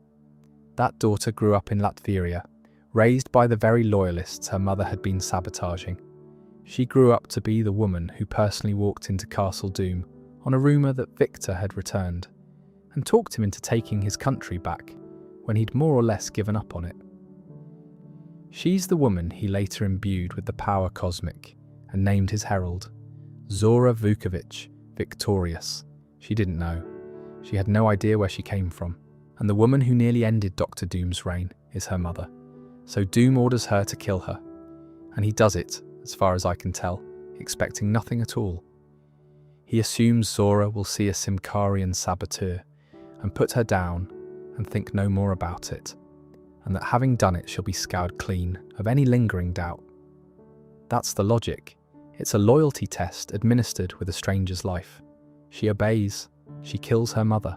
That daughter grew up in Latveria, raised by the very loyalists her mother had been sabotaging. She grew up to be the woman who personally walked into Castle Doom on a rumour that Victor had returned, and talked him into taking his country back when he'd more or less given up on it. She's the woman he later imbued with the power cosmic and named his herald, Zora Vukovic, victorious. She didn't know. She had no idea where she came from, and the woman who nearly ended Dr. Doom's reign is her mother. So Doom orders her to kill her, and he does it, as far as I can tell, expecting nothing at all. He assumes Zora will see a Symkarian saboteur and put her down and think no more about it, and that having done it she'll be scoured clean of any lingering doubt. That's the logic. It's a loyalty test administered with a stranger's life. She obeys, she kills her mother.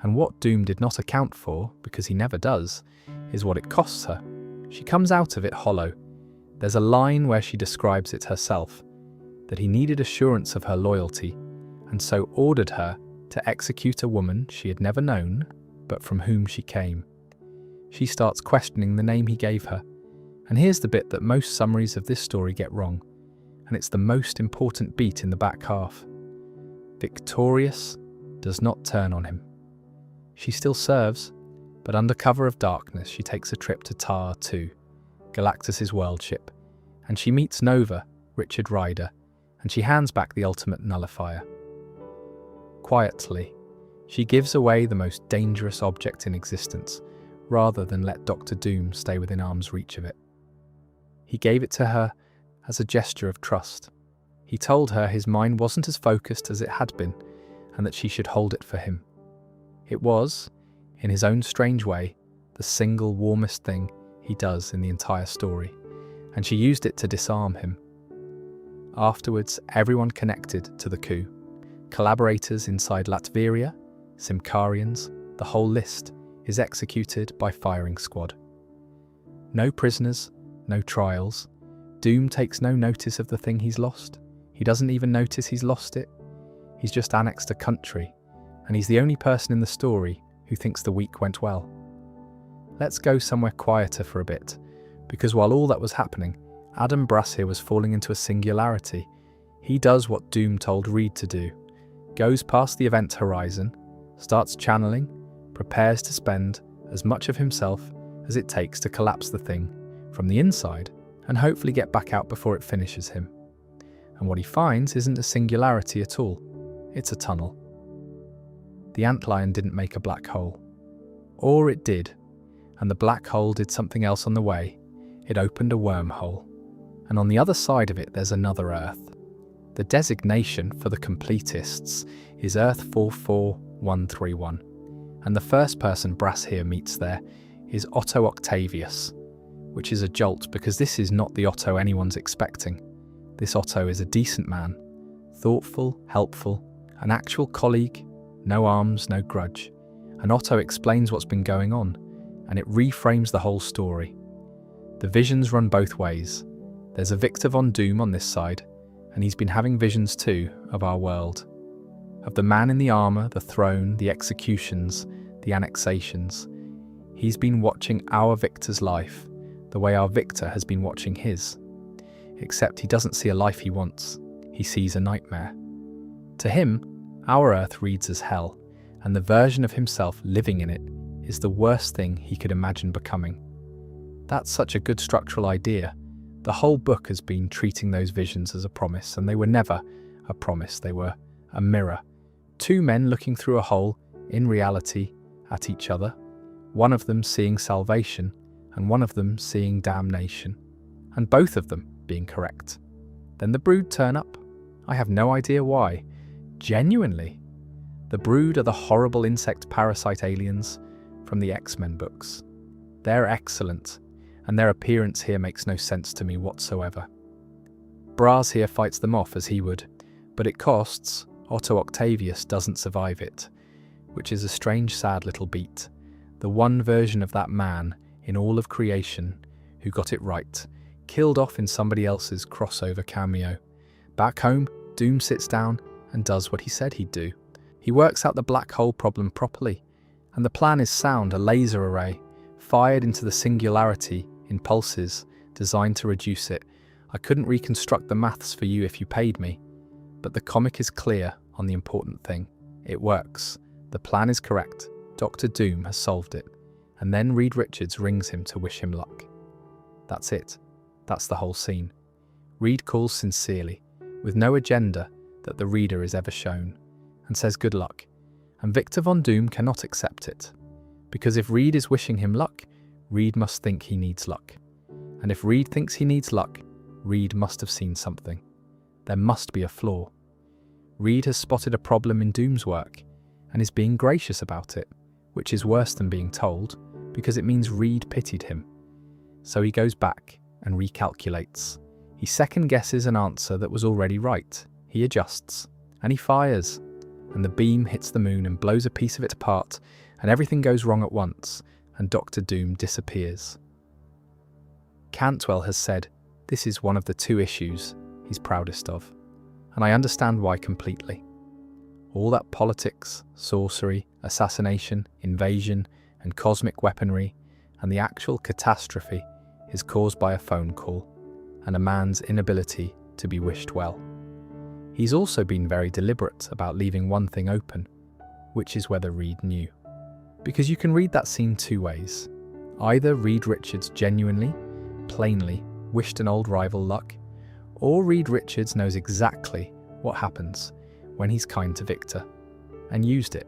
And what Doom did not account for, because he never does, is what it costs her. She comes out of it hollow. There's a line where she describes it herself, that he needed assurance of her loyalty, and so ordered her to execute a woman she had never known, but from whom she came. She starts questioning the name he gave her, and here's the bit that most summaries of this story get wrong. and it's the most important beat in the back half. Victorious does not turn on him. She still serves, but under cover of darkness she takes a trip to Tar 2, Galactus's world ship, and she meets Nova, Richard Rider, and she hands back the ultimate nullifier. Quietly, she gives away the most dangerous object in existence, rather than let Doctor Doom stay within arm's reach of it. He gave it to her as a gesture of trust. He told her his mind wasn't as focused as it had been, and that she should hold it for him. It was, in his own strange way, the single warmest thing he does in the entire story, and she used it to disarm him. Afterwards, everyone connected to the coup. Collaborators inside Latveria, Simkarians, the whole list is executed by firing squad. No prisoners, no trials. Doom takes no notice of the thing he's lost. He doesn't even notice he's lost it. He's just annexed a country, and he's the only person in the story who thinks the week went well. Let's go somewhere quieter for a bit, because while all that was happening, Adam Brassier was falling into a singularity. He does what Doom told Reed to do, goes past the event horizon, starts channeling, prepares to spend as much of himself as it takes to collapse the thing from the inside and hopefully get back out before it finishes him. And what he finds isn't a singularity at all, it's a tunnel. The antlion didn't make a black hole. Or it did, and the black hole did something else on the way. It opened a wormhole. And on the other side of it there's another Earth. The designation for the completists is Earth 44131, and the first person Brassier meets there is Otto Octavius, which is a jolt because this is not the Otto anyone's expecting. This Otto is a decent man, thoughtful, helpful, an actual colleague, no arms, no grudge. And Otto explains what's been going on, and it reframes the whole story. The visions run both ways. There's a Victor von Doom on this side, and he's been having visions too of our world. Of the man in the armour, the throne, the executions, the annexations. He's been watching our Victor's life, the way our Victor has been watching his. Except he doesn't see a life he wants, he sees a nightmare. To him, our Earth reads as hell, and the version of himself living in it is the worst thing he could imagine becoming. That's such a good structural idea. The whole book has been treating those visions as a promise, and they were never a promise, they were a mirror. Two men looking through a hole, in reality, at each other, one of them seeing salvation, and one of them seeing damnation, and both of them being correct. Then the Brood turn up. I have no idea why. Genuinely. The Brood are the horrible insect parasite aliens from the X-Men books. They're excellent, and their appearance here makes no sense to me whatsoever. Braz here fights them off as he would, but it costs. Otto Octavius doesn't survive it, which is a strange, sad little beat. The one version of that man in all of creation who got it right, killed off in somebody else's crossover cameo. Back home, Doom sits down and does what he said he'd do. He works out the black hole problem properly, and the plan is sound, a laser array, fired into the singularity in pulses, designed to reduce it. I couldn't reconstruct the maths for you if you paid me, but the comic is clear on the important thing. It works. The plan is correct. Dr. Doom has solved it. And then Reed Richards rings him to wish him luck. That's it. That's the whole scene. Reed calls sincerely, with no agenda that the reader is ever shown, and says good luck. And Victor von Doom cannot accept it. Because if Reed is wishing him luck, Reed must think he needs luck. And if Reed thinks he needs luck, Reed must have seen something. There must be a flaw. Reed has spotted a problem in Doom's work, and is being gracious about it, which is worse than being told, because it means Reed pitied him. So he goes back and recalculates. He second-guesses an answer that was already right. He adjusts, and he fires, and the beam hits the moon and blows a piece of it apart, and everything goes wrong at once, and Dr. Doom disappears. Cantwell has said this is one of the 2 issues he's proudest of, and I understand why completely. All that politics, sorcery, assassination, invasion, and cosmic weaponry, and the actual catastrophe is caused by a phone call, and a man's inability to be wished well. He's also been very deliberate about leaving one thing open, which is whether Reed knew. Because you can read that scene two ways. Either Reed Richards genuinely, plainly, wished an old rival luck, or Reed Richards knows exactly what happens when he's kind to Victor, and used it.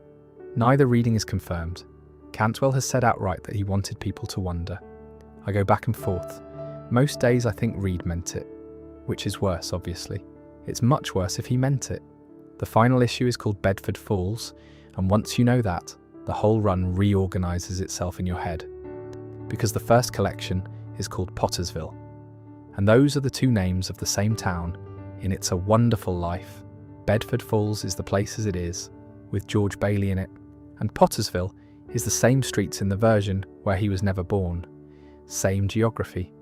Neither reading is confirmed. Cantwell has said outright that he wanted people to wonder. I go back and forth. Most days I think Reed meant it, which is worse, obviously. It's much worse if he meant it. The final issue is called Bedford Falls, and once you know that, the whole run reorganises itself in your head. Because the first collection is called Pottersville, and those are the two names of the same town in It's a Wonderful Life. Bedford Falls is the place as it is, with George Bailey in it, and Pottersville is the same streets in the version where he was never born. Same geography.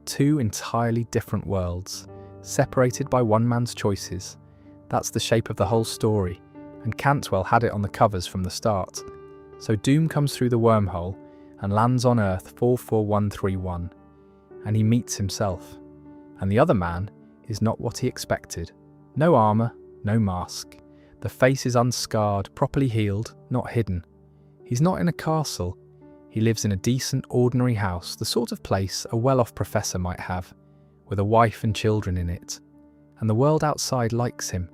Two entirely different worlds, separated by one man's choices. That's the shape of the whole story, and Cantwell had it on the covers from the start. So Doom comes through the wormhole and lands on Earth 44131, and he meets himself. And the other man is not what he expected. No armour, no mask. The face is unscarred, properly healed, not hidden. He's not in a castle. He lives in a decent, ordinary house, the sort of place a well-off professor might have, with a wife and children in it. And the world outside likes him.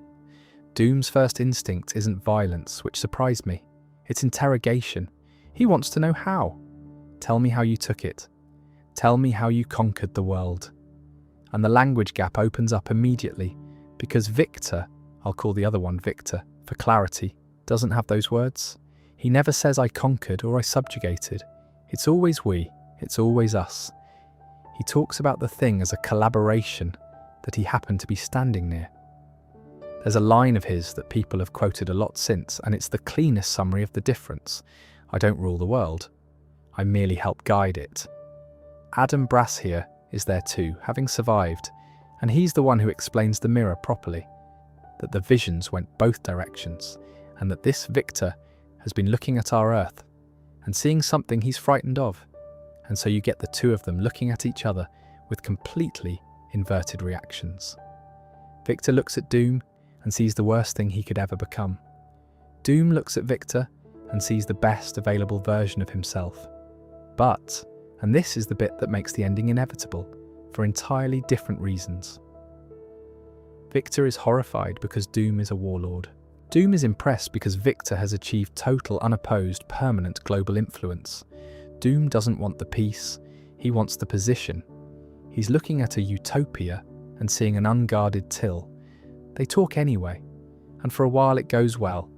Doom's first instinct isn't violence, which surprised me. It's interrogation. He wants to know how. Tell me how you took it. Tell me how you conquered the world. And the language gap opens up immediately, because Victor, I'll call the other one Victor, for clarity, doesn't have those words. He never says I conquered or I subjugated. It's always we, it's always us. He talks about the thing as a collaboration that he happened to be standing near. There's a line of his that people have quoted a lot since, and it's the cleanest summary of the difference. I don't rule the world. I merely help guide it. Adam Brass here is there too, having survived, and he's the one who explains the mirror properly, that the visions went both directions, and that this Victor has been looking at our Earth and seeing something he's frightened of, and so you get the two of them looking at each other with completely inverted reactions. Victor looks at Doom and sees the worst thing he could ever become. Doom looks at Victor and sees the best available version of himself. But, and this is the bit that makes the ending inevitable, for entirely different reasons. Victor is horrified because Doom is a warlord. Doom is impressed because Victor has achieved total, unopposed, permanent global influence. Doom doesn't want the peace, he wants the position. He's looking at a utopia and seeing an unguarded Till. They talk anyway, and for a while it goes well.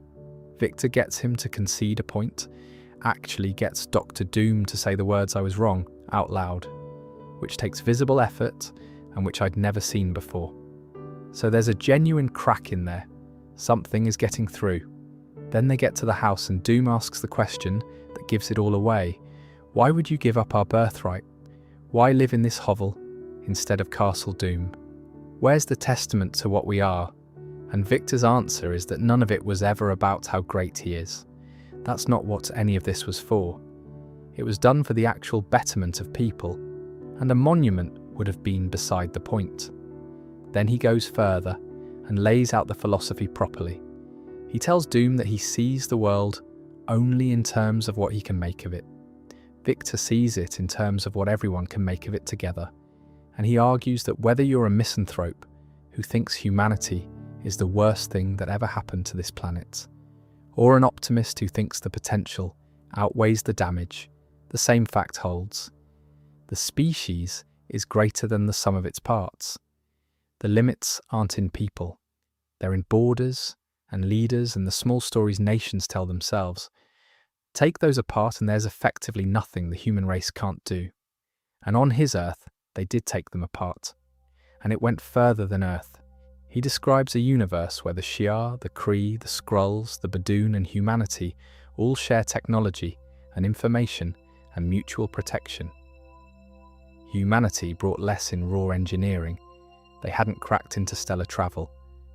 Victor gets him to concede a point, actually gets Dr. Doom to say the words I was wrong out loud, which takes visible effort and which I'd never seen before. So there's a genuine crack in there. Something is getting through. Then they get to the house and Doom asks the question that gives it all away. Why would you give up our birthright? Why live in this hovel instead of Castle Doom? Where's the testament to what we are? And Victor's answer is that none of it was ever about how great he is. That's not what any of this was for. It was done for the actual betterment of people, and a monument would have been beside the point. Then he goes further and lays out the philosophy properly. He tells Doom that he sees the world only in terms of what he can make of it. Victor sees it in terms of what everyone can make of it together, and he argues that whether you're a misanthrope who thinks humanity is the worst thing that ever happened to this planet, or an optimist who thinks the potential outweighs the damage, the same fact holds. The species is greater than the sum of its parts. The limits aren't in people. They're in borders and leaders and the small stories nations tell themselves. Take those apart and there's effectively nothing the human race can't do. And on his Earth, they did take them apart. And it went further than Earth. He describes a universe where the Shi'ar, the Kree, the Skrulls, the Badoon and humanity all share technology and information and mutual protection. Humanity brought less in raw engineering. They hadn't cracked interstellar travel,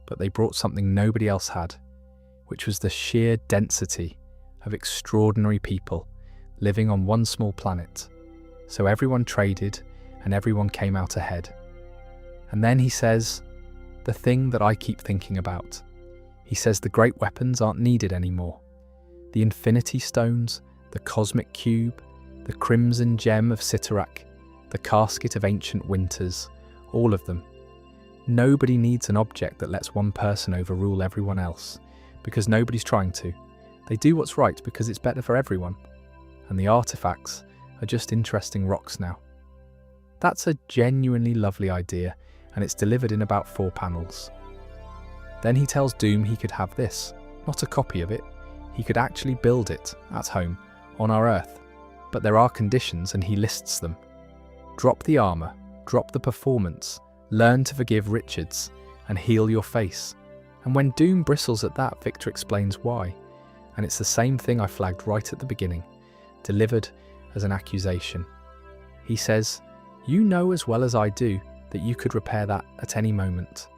but they brought something nobody else had, which was the sheer density of extraordinary people living on one small planet. So everyone traded and everyone came out ahead. And then he says, the thing that I keep thinking about. He says the great weapons aren't needed anymore. The Infinity Stones, the Cosmic Cube, the Crimson Gem of Cyttorak, the Casket of Ancient Winters, all of them. Nobody needs an object that lets one person overrule everyone else, because nobody's trying to. They do what's right because it's better for everyone. And the artifacts are just interesting rocks now. That's a genuinely lovely idea, and it's delivered in about 4 panels. Then he tells Doom he could have this, not a copy of it. He could actually build it at home, on our Earth. But there are conditions, and he lists them. Drop the armour, drop the performance, learn to forgive Richards, and heal your face. And when Doom bristles at that, Victor explains why. And it's the same thing I flagged right at the beginning, delivered as an accusation. He says, "You know as well as I do that you could repair that at any moment.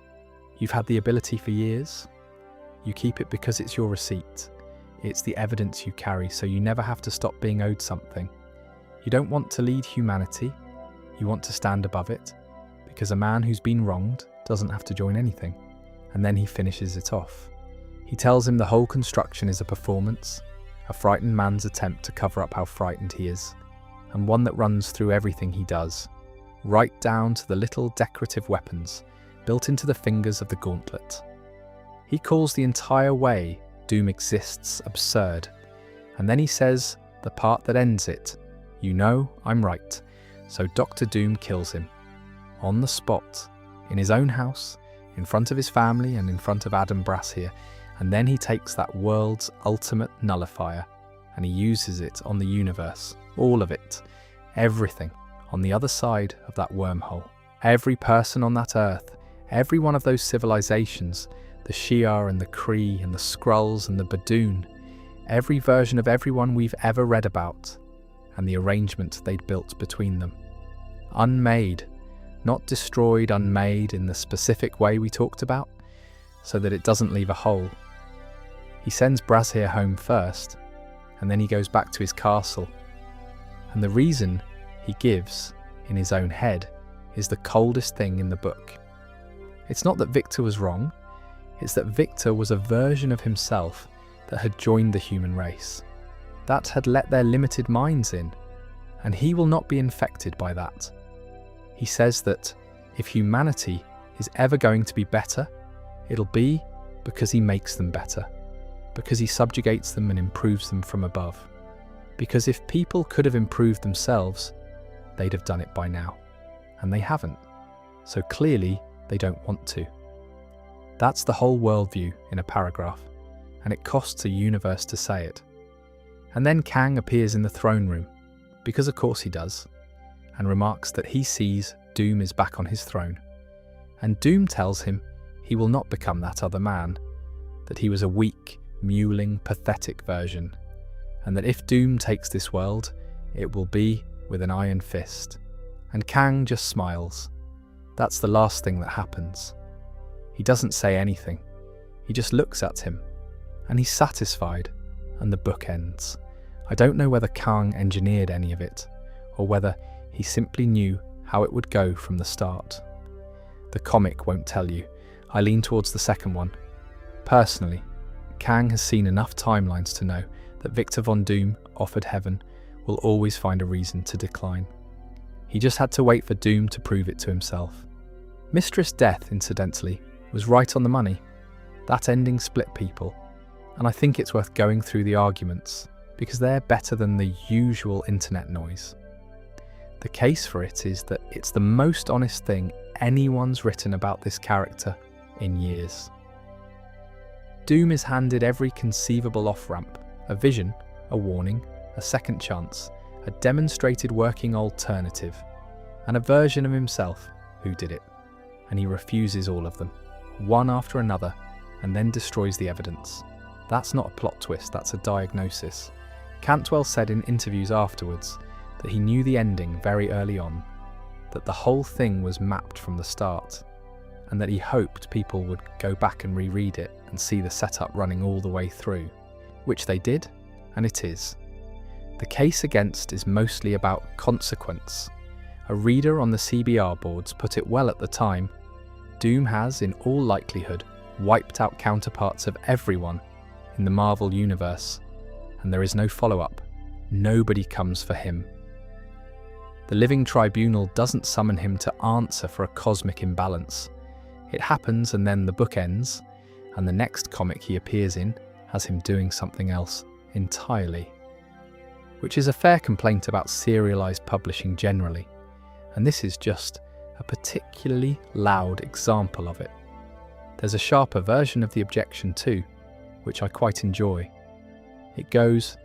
You've had the ability for years. You keep it because it's your receipt. It's the evidence you carry, so you never have to stop being owed something. You don't want to lead humanity. You want to stand above it, because a man who's been wronged doesn't have to join anything." And then he finishes it off. He tells him the whole construction is a performance, a frightened man's attempt to cover up how frightened he is, and one that runs through everything he does, right down to the little decorative weapons built into the fingers of the gauntlet. He calls the entire way Doom exists absurd, and then he says the part that ends it, "You know, I'm right." So Dr. Doom kills him, on the spot, in his own house, in front of his family and in front of Adam Brass here, and then he takes that world's ultimate nullifier and he uses it on the universe, all of it, everything, on the other side of that wormhole. Every person on that Earth, every one of those civilizations, the Shi'ar and the Kree and the Skrulls and the Badoon, every version of everyone we've ever read about, and the arrangement they'd built between them. Unmade, not destroyed, unmade in the specific way we talked about, so that it doesn't leave a hole. He sends Brazhir home first, and then he goes back to his castle. And the reason he gives, in his own head, is the coldest thing in the book. It's not that Victor was wrong, it's that Victor was a version of himself that had joined the human race, that had let their limited minds in, and he will not be infected by that. He says that if humanity is ever going to be better, it'll be because he makes them better, because he subjugates them and improves them from above. Because if people could have improved themselves, they'd have done it by now, and they haven't, so clearly they don't want to. That's the whole worldview in a paragraph, and it costs a universe to say it. And then Kang appears in the throne room, because of course he does, and remarks that he sees Doom is back on his throne. And Doom tells him he will not become that other man, that he was a weak, mewling, pathetic version, and that if Doom takes this world, it will be with an iron fist. And Kang just smiles. That's the last thing that happens. He doesn't say anything. He just looks at him, and he's satisfied, and the book ends. I don't know whether Kang engineered any of it, or whether he simply knew how it would go from the start. The comic won't tell you. I lean towards the second one. Personally, Kang has seen enough timelines to know that Victor Von Doom, offered heaven, will always find a reason to decline. He just had to wait for Doom to prove it to himself. Mistress Death, incidentally, was right on the money. That ending split people, and I think it's worth going through the arguments, because they're better than the usual internet noise. The case for it is that it's the most honest thing anyone's written about this character in years. Doom is handed every conceivable off-ramp, a vision, a warning, a second chance, a demonstrated working alternative, and a version of himself who did it. And he refuses all of them, one after another, and then destroys the evidence. That's not a plot twist, that's a diagnosis. Cantwell said in interviews afterwards that he knew the ending very early on, that the whole thing was mapped from the start, and that he hoped people would go back and reread it and see the setup running all the way through, which they did, and it is. The case against is mostly about consequence. A reader on the CBR boards put it well at the time. Doom has, in all likelihood, wiped out counterparts of everyone in the Marvel universe, and there is no follow-up. Nobody comes for him. The Living Tribunal doesn't summon him to answer for a cosmic imbalance. It happens and then the book ends, and the next comic he appears in has him doing something else entirely. Which is a fair complaint about serialized publishing generally, and this is just a particularly loud example of it. There's a sharper version of the objection too, which I quite enjoy. It goes,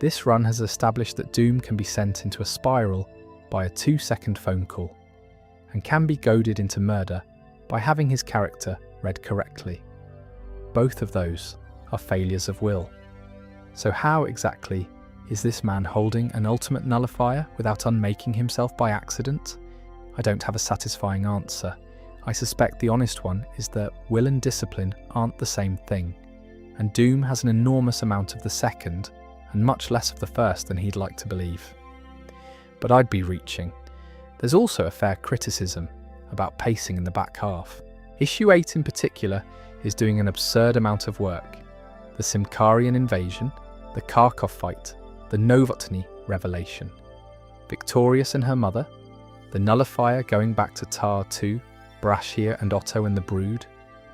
"This run has established that Doom can be sent into a spiral by a 2-second phone call, and can be goaded into murder by having his character read correctly. Both of those are failures of will. So how exactly is this man holding an ultimate nullifier without unmaking himself by accident? I don't have a satisfying answer. I suspect the honest one is that will and discipline aren't the same thing, and Doom has an enormous amount of the second and much less of the first than he'd like to believe. But I'd be reaching. There's also a fair criticism about pacing in the back half. Issue 8 in particular is doing an absurd amount of work. The Symkarian invasion, the Kharkov fight, the Novotny revelation, Victorious and her mother, the nullifier going back to Tar 2, Brashir and Otto and the Brood,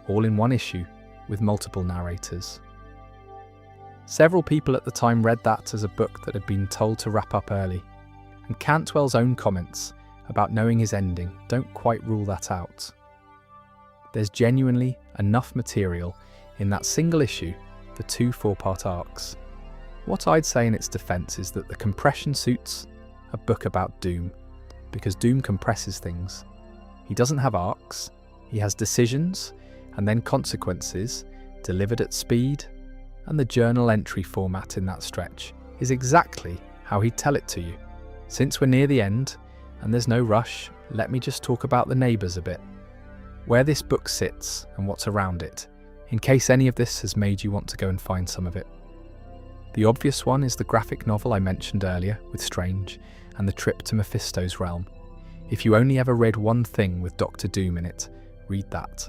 all in one issue with multiple narrators. Several people at the time read that as a book that had been told to wrap up early, and Cantwell's own comments about knowing his ending don't quite rule that out. There's genuinely enough material in that single issue for 2 4-part arcs. What I'd say in its defence is that the compression suits a book about Doom, because Doom compresses things. He doesn't have arcs, he has decisions and then consequences delivered at speed, and the journal entry format in that stretch is exactly how he'd tell it to you. Since we're near the end, and there's no rush, let me just talk about the neighbours a bit. Where this book sits and what's around it, in case any of this has made you want to go and find some of it. The obvious one is the graphic novel I mentioned earlier with Strange, and the trip to Mephisto's realm. If you only ever read one thing with Dr. Doom in it, read that.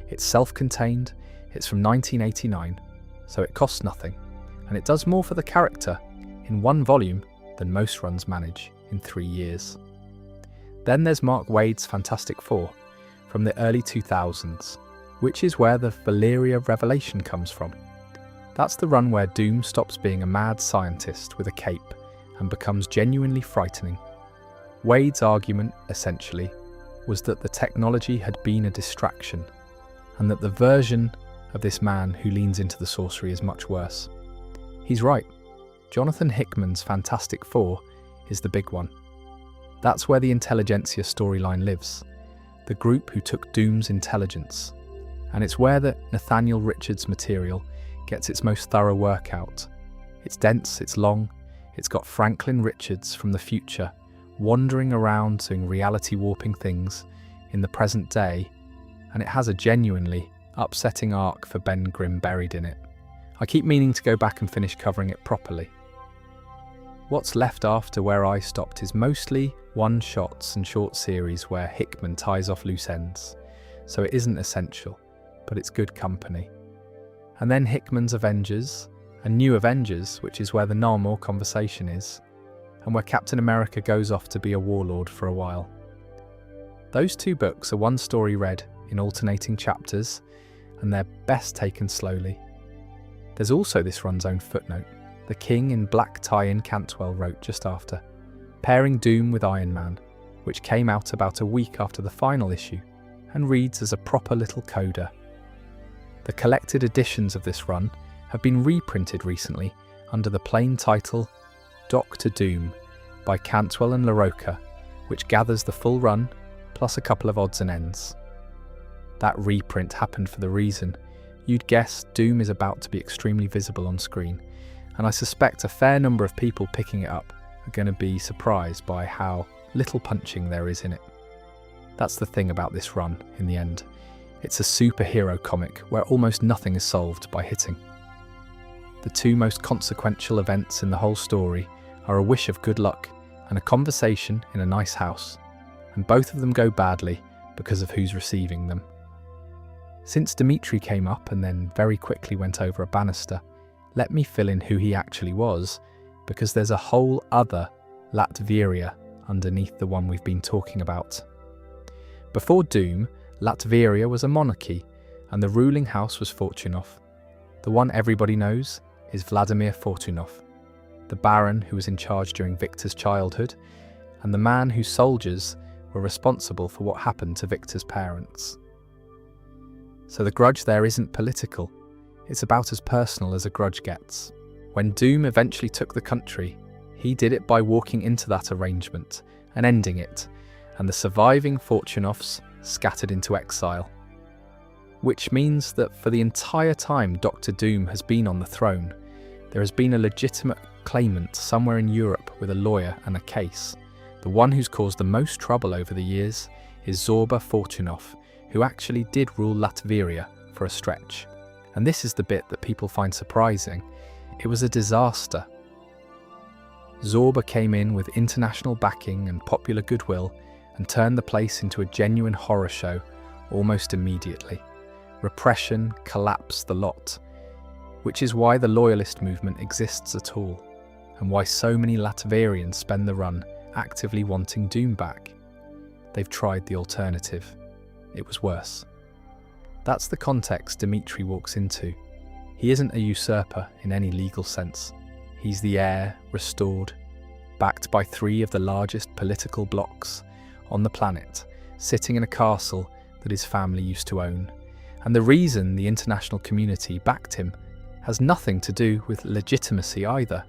It's self-contained, it's from 1989, so it costs nothing, and it does more for the character in one volume than most runs manage in 3 years. Then there's Mark Waid's Fantastic Four from the early 2000s, which is where the Valeria revelation comes from. That's the run where Doom stops being a mad scientist with a cape and becomes genuinely frightening. Waid's argument, essentially, was that the technology had been a distraction, and that the version of this man who leans into the sorcery is much worse. He's right. Jonathan Hickman's Fantastic Four is the big one. That's where the Intelligentsia storyline lives, the group who took Doom's intelligence, and it's where the Nathaniel Richards material gets its most thorough workout. It's dense, it's long, it's got Franklin Richards from the future wandering around doing reality warping things in the present day, and it has a genuinely upsetting arc for Ben Grimm buried in it. I keep meaning to go back and finish covering it properly. What's left after where I stopped is mostly one-shots and short series where Hickman ties off loose ends, so it isn't essential, but it's good company. And then Hickman's Avengers, and New Avengers, which is where the Narmore conversation is, and where Captain America goes off to be a warlord for a while. Those 2 books are one story read in alternating chapters, and they're best taken slowly. There's also this run's own footnote, the King in Black tie-in Cantwell wrote just after, pairing Doom with Iron Man, which came out about a week after the final issue, and reads as a proper little coda. The collected editions of this run have been reprinted recently under the plain title Dr. Doom by Cantwell and LaRocca, which gathers the full run plus a couple of odds and ends. That reprint happened for the reason you'd guess Doom is about to be extremely visible on screen, and I suspect a fair number of people picking it up are going to be surprised by how little punching there is in it. That's the thing about this run, in the end. It's a superhero comic where almost nothing is solved by hitting. The 2 most consequential events in the whole story are a wish of good luck and a conversation in a nice house, and both of them go badly because of who's receiving them. Since Dimitri came up and then very quickly went over a banister, let me fill in who he actually was, because there's a whole other Latveria underneath the one we've been talking about. Before Doom, Latveria was a monarchy, and the ruling house was Fortunov. The one everybody knows is Vladimir Fortunov, the baron who was in charge during Victor's childhood, and the man whose soldiers were responsible for what happened to Victor's parents. So the grudge there isn't political, it's about as personal as a grudge gets. When Doom eventually took the country, he did it by walking into that arrangement and ending it, and the surviving Fortunovs scattered into exile. Which means that for the entire time Dr. Doom has been on the throne, there has been a legitimate claimant somewhere in Europe with a lawyer and a case. The one who's caused the most trouble over the years is Zorba Fortunov, who actually did rule Latveria for a stretch. And this is the bit that people find surprising. It was a disaster. Zorba came in with international backing and popular goodwill and turned the place into a genuine horror show almost immediately. Repression collapsed the lot, which is why the loyalist movement exists at all, and why so many Latverians spend the run actively wanting Doom back. They've tried the alternative. It was worse. That's the context Dimitri walks into. He isn't a usurper in any legal sense. He's the heir, restored, backed by 3 of the largest political blocs on the planet, sitting in a castle that his family used to own. And the reason the international community backed him has nothing to do with legitimacy either.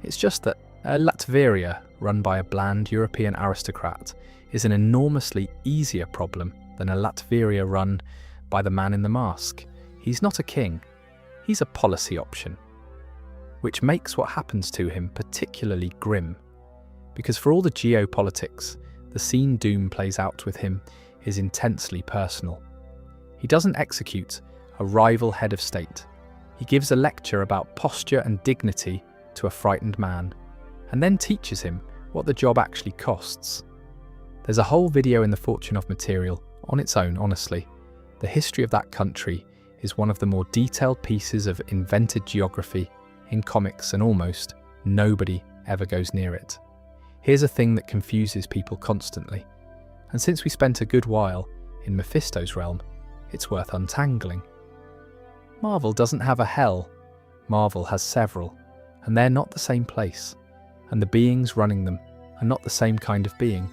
It's just that a Latveria run by a bland European aristocrat is an enormously easier problem than a Latveria run by the man in the mask. He's not a king, he's a policy option, which makes what happens to him particularly grim. Because for all the geopolitics, the scene Doom plays out with him is intensely personal. He doesn't execute a rival head of state. He gives a lecture about posture and dignity to a frightened man, and then teaches him what the job actually costs. There's a whole video in the Fortunov material on its own, honestly. The history of that country is one of the more detailed pieces of invented geography in comics, and almost nobody ever goes near it. Here's a thing that confuses people constantly, and since we spent a good while in Mephisto's realm, it's worth untangling. Marvel doesn't have a hell. Marvel has several, and they're not the same place, and the beings running them are not the same kind of being.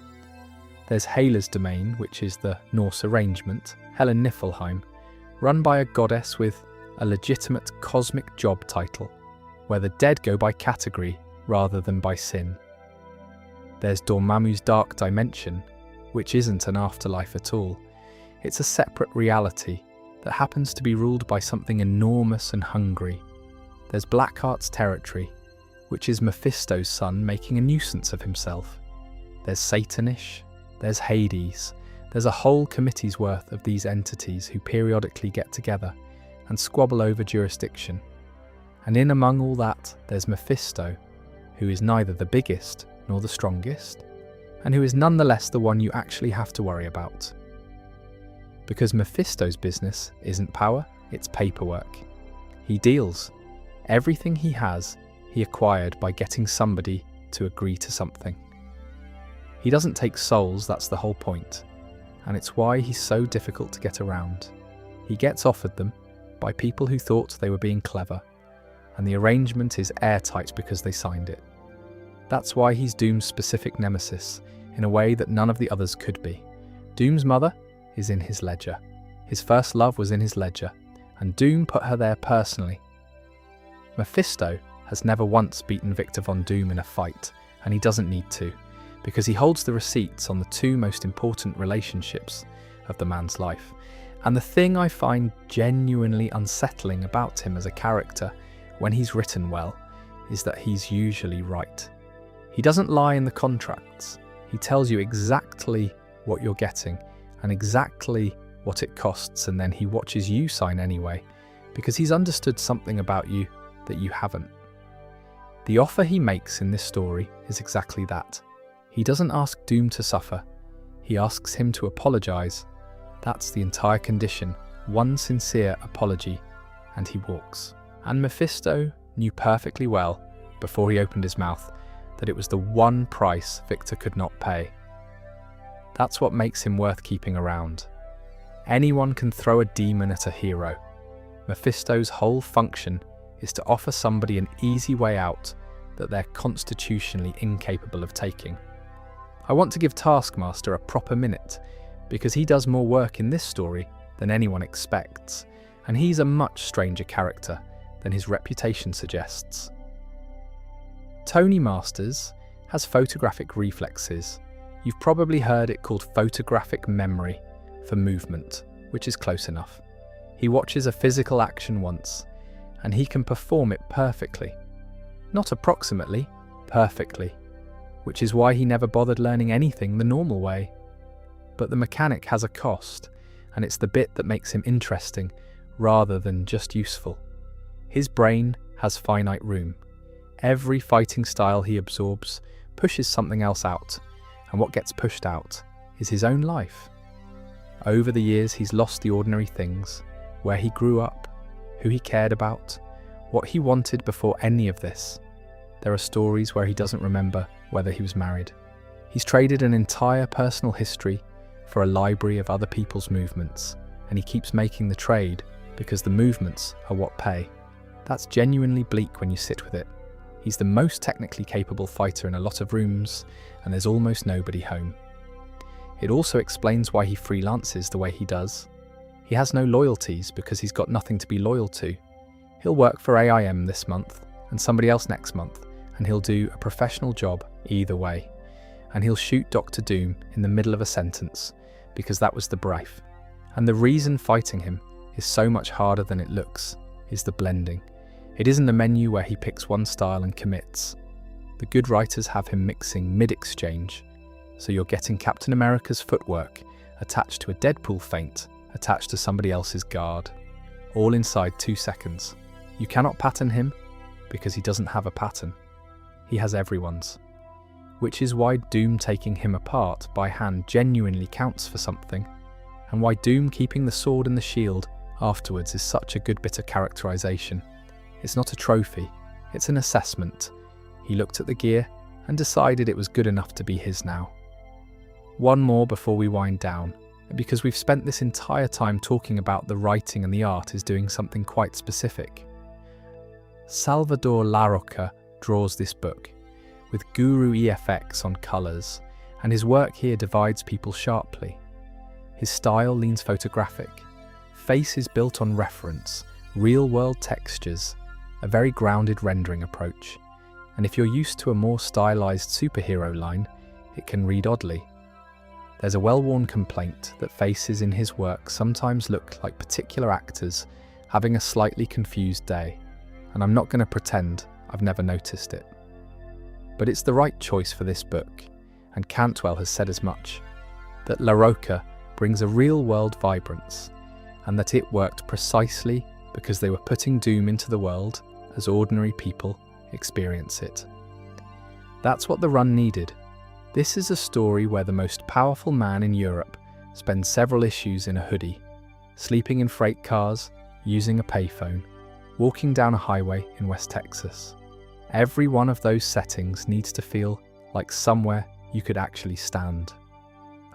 There's Hela's domain, which is the Norse arrangement, Hela Niflheim, run by a goddess with a legitimate cosmic job title, where the dead go by category rather than by sin. There's Dormammu's dark dimension, which isn't an afterlife at all. It's a separate reality that happens to be ruled by something enormous and hungry. There's Blackheart's territory, which is Mephisto's son making a nuisance of himself. There's Satanish, there's Hades, there's a whole committee's worth of these entities who periodically get together and squabble over jurisdiction. And in among all that, there's Mephisto, who is neither the biggest nor the strongest, and who is nonetheless the one you actually have to worry about. Because Mephisto's business isn't power, it's paperwork. He deals. Everything he has, he acquired by getting somebody to agree to something. He doesn't take souls, that's the whole point, and it's why he's so difficult to get around. He gets offered them by people who thought they were being clever, and the arrangement is airtight because they signed it. That's why he's Doom's specific nemesis, in a way that none of the others could be. Doom's mother is in his ledger. His first love was in his ledger, and Doom put her there personally. Mephisto has never once beaten Victor Von Doom in a fight, and he doesn't need to, because he holds the receipts on the 2 most important relationships of the man's life. And the thing I find genuinely unsettling about him as a character, when he's written well, is that he's usually right. He doesn't lie in the contracts. He tells you exactly what you're getting and exactly what it costs, and then he watches you sign anyway, because he's understood something about you that you haven't. The offer he makes in this story is exactly that. He doesn't ask Doom to suffer, he asks him to apologise. That's the entire condition one sincere apology, and he walks. And Mephisto knew perfectly well, before he opened his mouth, that it was the one price Victor could not pay. That's what makes him worth keeping around. Anyone can throw a demon at a hero. Mephisto's whole function is to offer somebody an easy way out that they're constitutionally incapable of taking. I want to give Taskmaster a proper minute, because he does more work in this story than anyone expects, and he's a much stranger character than his reputation suggests. Tony Masters has photographic reflexes. You've probably heard it called photographic memory for movement, which is close enough. He watches a physical action once, and he can perform it perfectly. Not approximately, perfectly, which is why he never bothered learning anything the normal way. But the mechanic has a cost, and it's the bit that makes him interesting rather than just useful. His brain has finite room. Every fighting style he absorbs pushes something else out, and what gets pushed out is his own life. Over the years, he's lost the ordinary things, where he grew up, who he cared about, what he wanted before any of this. There are stories where he doesn't remember whether he was married. He's traded an entire personal history for a library of other people's movements, and he keeps making the trade because the movements are what pay. That's genuinely bleak when you sit with it. He's the most technically capable fighter in a lot of rooms, and there's almost nobody home. It also explains why he freelances the way he does. He has no loyalties because he's got nothing to be loyal to. He'll work for AIM this month and somebody else next month, and he'll do a professional job either way. And he'll shoot Dr. Doom in the middle of a sentence because that was the brief. And the reason fighting him is so much harder than it looks is the blending. It isn't a menu where he picks one style and commits. The good writers have him mixing mid-exchange, so you're getting Captain America's footwork attached to a Deadpool feint attached to somebody else's guard, all inside 2 seconds. You cannot pattern him because he doesn't have a pattern. He has everyone's. Which is why Doom taking him apart by hand genuinely counts for something, and why Doom keeping the sword and the shield afterwards is such a good bit of characterization. It's not a trophy, it's an assessment. He looked at the gear and decided it was good enough to be his now. One more before we wind down, because we've spent this entire time talking about the writing and the art is doing something quite specific. Salvador Larroca draws this book, with Guru EFX on colours, and his work here divides people sharply. His style leans photographic, face is built on reference, real-world textures, a very grounded rendering approach, and if you're used to a more stylised superhero line, it can read oddly. There's a well-worn complaint that faces in his work sometimes look like particular actors having a slightly confused day, and I'm not going to pretend I've never noticed it. But it's the right choice for this book, and Cantwell has said as much, that Larroca brings a real-world vibrance, and that it worked precisely because they were putting Doom into the world as ordinary people experience it. That's what the run needed. This is a story where the most powerful man in Europe spends several issues in a hoodie, sleeping in freight cars, using a payphone, walking down a highway in West Texas. Every one of those settings needs to feel like somewhere you could actually stand.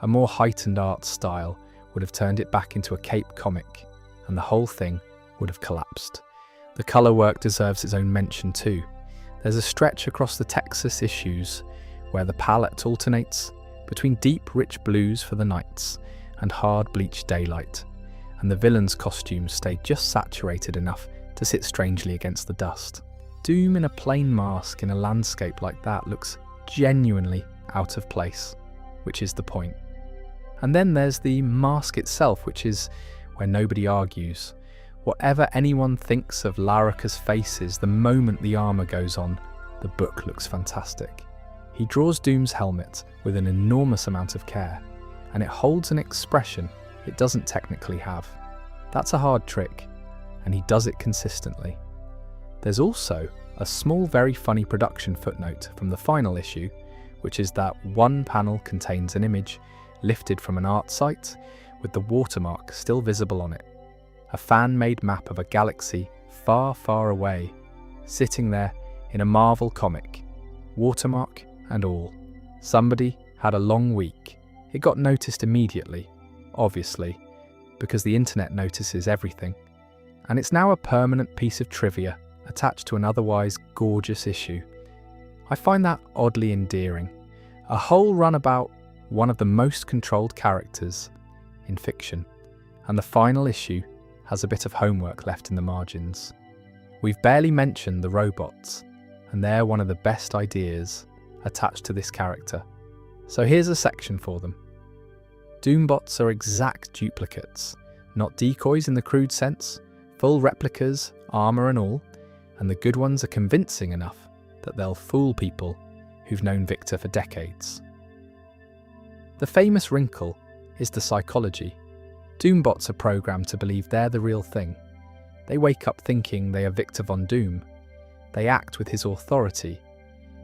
A more heightened art style would have turned it back into a cape comic, and the whole thing would have collapsed. The colour work deserves its own mention too. There's a stretch across the Texas issues where the palette alternates between deep, rich blues for the nights and hard, bleached daylight, and the villain's costumes stay just saturated enough to sit strangely against the dust. Doom in a plain mask in a landscape like that looks genuinely out of place, which is the point. And then there's the mask itself, which is where nobody argues. Whatever anyone thinks of Larroca's faces, the moment the armour goes on, the book looks fantastic. He draws Doom's helmet with an enormous amount of care, and it holds an expression it doesn't technically have. That's a hard trick, and he does it consistently. There's also a small, very funny production footnote from the final issue, which is that one panel contains an image lifted from an art site with the watermark still visible on it. a fan-made map of a galaxy far, far away, sitting there in a Marvel comic, watermark and all. Somebody had a long week. It got noticed immediately, obviously, because the internet notices everything, and it's now a permanent piece of trivia attached to an otherwise gorgeous issue. I find that oddly endearing. A whole run about one of the most controlled characters in fiction, and the final issue has a bit of homework left in the margins. We've barely mentioned the robots, and they're one of the best ideas attached to this character. So here's a section for them. Doombots are exact duplicates, not decoys in the crude sense, full replicas, armour and all, and the good ones are convincing enough that they'll fool people who've known Victor for decades. The famous wrinkle is the psychology. Doombots are programmed to believe they're the real thing. They wake up thinking they are Victor Von Doom. They act with his authority.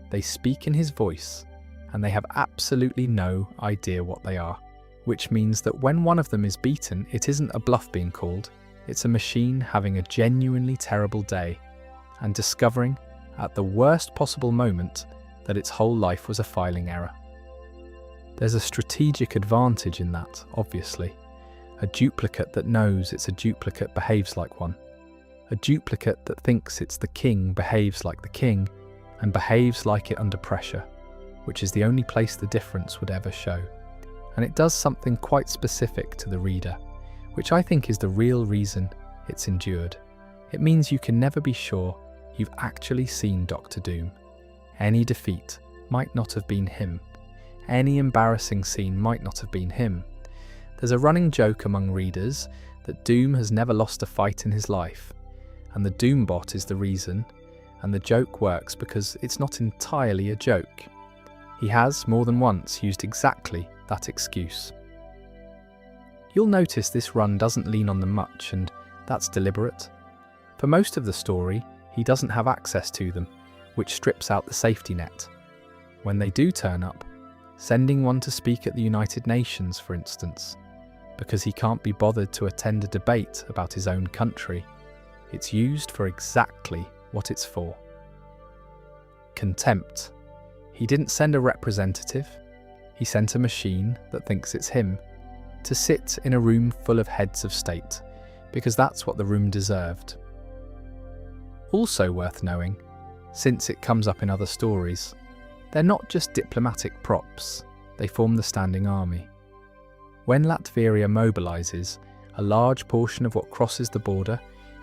They speak in his voice, and they have absolutely no idea what they are, which means that when one of them is beaten, it isn't a bluff being called, it's a machine having a genuinely terrible day and discovering at the worst possible moment that its whole life was a filing error. There's a strategic advantage in that, obviously. A duplicate that knows it's a duplicate behaves like one. A duplicate that thinks it's the king behaves like the king and behaves like it under pressure, which is the only place the difference would ever show. And it does something quite specific to the reader, which I think is the real reason it's endured. It means you can never be sure you've actually seen Doctor Doom. Any defeat might not have been him. Any embarrassing scene might not have been him. There's a running joke among readers that Doom has never lost a fight in his life, and the Doombot is the reason, and the joke works because it's not entirely a joke. He has, more than once, used exactly that excuse. You'll notice this run doesn't lean on them much, and that's deliberate. For most of the story, he doesn't have access to them, which strips out the safety net. When they do turn up, sending one to speak at the United Nations, for instance, because he can't be bothered to attend a debate about his own country, it's used for exactly what it's for. Contempt. He didn't send a representative, he sent a machine that thinks it's him, to sit in a room full of heads of state, because that's what the room deserved. Also worth knowing, since it comes up in other stories, they're not just diplomatic props, they form the standing army. When Latveria mobilises, a large portion of what crosses the border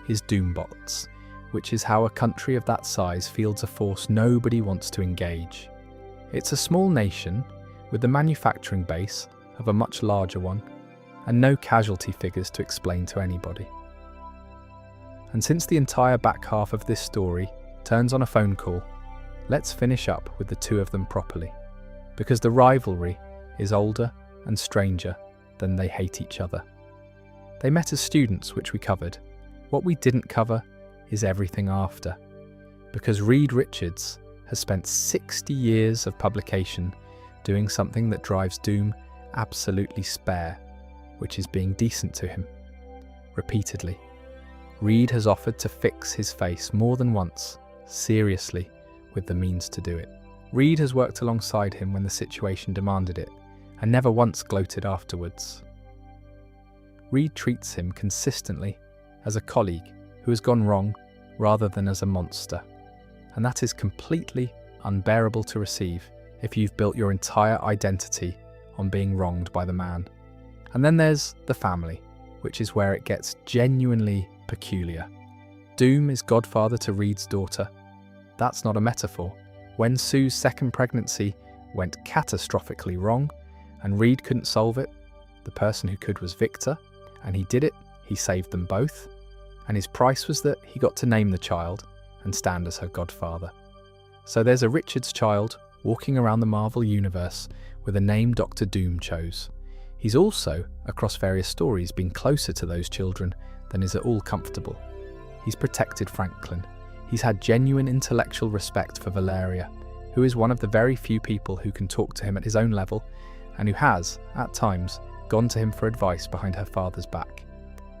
is Doombots, which is how a country of that size fields a force nobody wants to engage. It's a small nation with the manufacturing base of a much larger one, and no casualty figures to explain to anybody. And since the entire back half of this story turns on a phone call, let's finish up with the two of them properly, because the rivalry is older and stranger than they hate each other. They met as students, which we covered. What we didn't cover is everything after, because Reed Richards has spent 60 years of publication doing something that drives Doom absolutely spare, which is being decent to him. Repeatedly. Reed has offered to fix his face more than once, seriously, with the means to do it. Reed has worked alongside him when the situation demanded it, and never once gloated afterwards. Reed treats him consistently as a colleague who has gone wrong rather than as a monster, and that is completely unbearable to receive if you've built your entire identity on being wronged by the man. And then there's the family, which is where it gets genuinely peculiar. Doom is godfather to Reed's daughter. That's not a metaphor. When Sue's second pregnancy went catastrophically wrong and Reed couldn't solve it, the person who could was Victor, and he did it, he saved them both, and his price was that he got to name the child and stand as her godfather. So there's a Richards child walking around the Marvel universe with a name Dr. Doom chose. He's also, across various stories, been closer to those children than is at all comfortable. He's protected Franklin. He's had genuine intellectual respect for Valeria, who is one of the very few people who can talk to him at his own level, and who has, at times, gone to him for advice behind her father's back.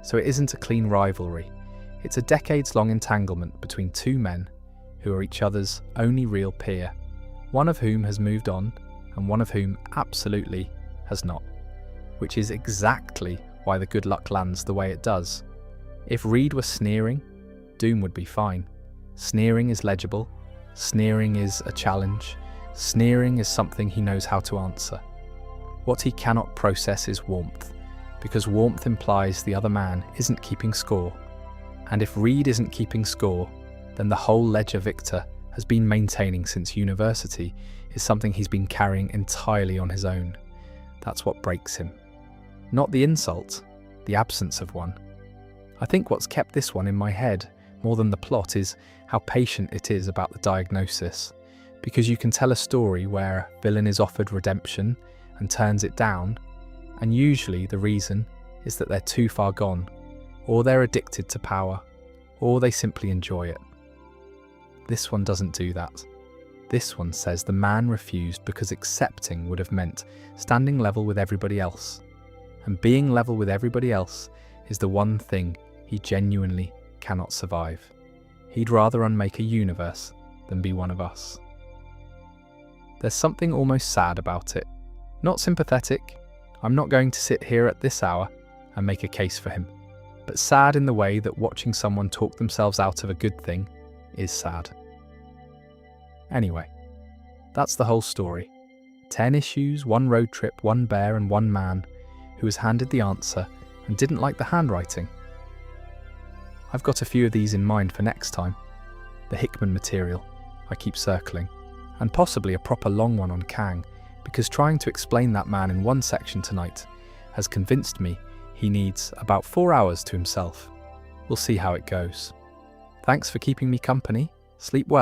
So it isn't a clean rivalry. It's a decades-long entanglement between two men who are each other's only real peer, one of whom has moved on and one of whom absolutely has not. Which is exactly why the good luck lands the way it does. If Reed was sneering, Doom would be fine. Sneering is legible, sneering is a challenge, sneering is something he knows how to answer. What he cannot process is warmth, because warmth implies the other man isn't keeping score. And if Reed isn't keeping score, then the whole ledger Victor has been maintaining since university is something he's been carrying entirely on his own. That's what breaks him. Not the insult, the absence of one. I think what's kept this one in my head more than the plot is how patient it is about the diagnosis, because you can tell a story where a villain is offered redemption and turns it down, and usually the reason is that they're too far gone, or they're addicted to power, or they simply enjoy it. This one doesn't do that. This one says the man refused because accepting would have meant standing level with everybody else, and being level with everybody else is the one thing he genuinely cannot survive. He'd rather unmake a universe than be one of us. There's something almost sad about it. Not sympathetic. I'm not going to sit here at this hour and make a case for him, but sad in the way that watching someone talk themselves out of a good thing is sad. Anyway, that's the whole story. 10 issues, 1 road trip, 1 bear and 1 man who was handed the answer and didn't like the handwriting. I've got a few of these in mind for next time. The Hickman material, I keep circling, and possibly a proper long one on Kang, because trying to explain that man in one section tonight has convinced me he needs about 4 hours to himself. We'll see how it goes. Thanks for keeping me company. Sleep well.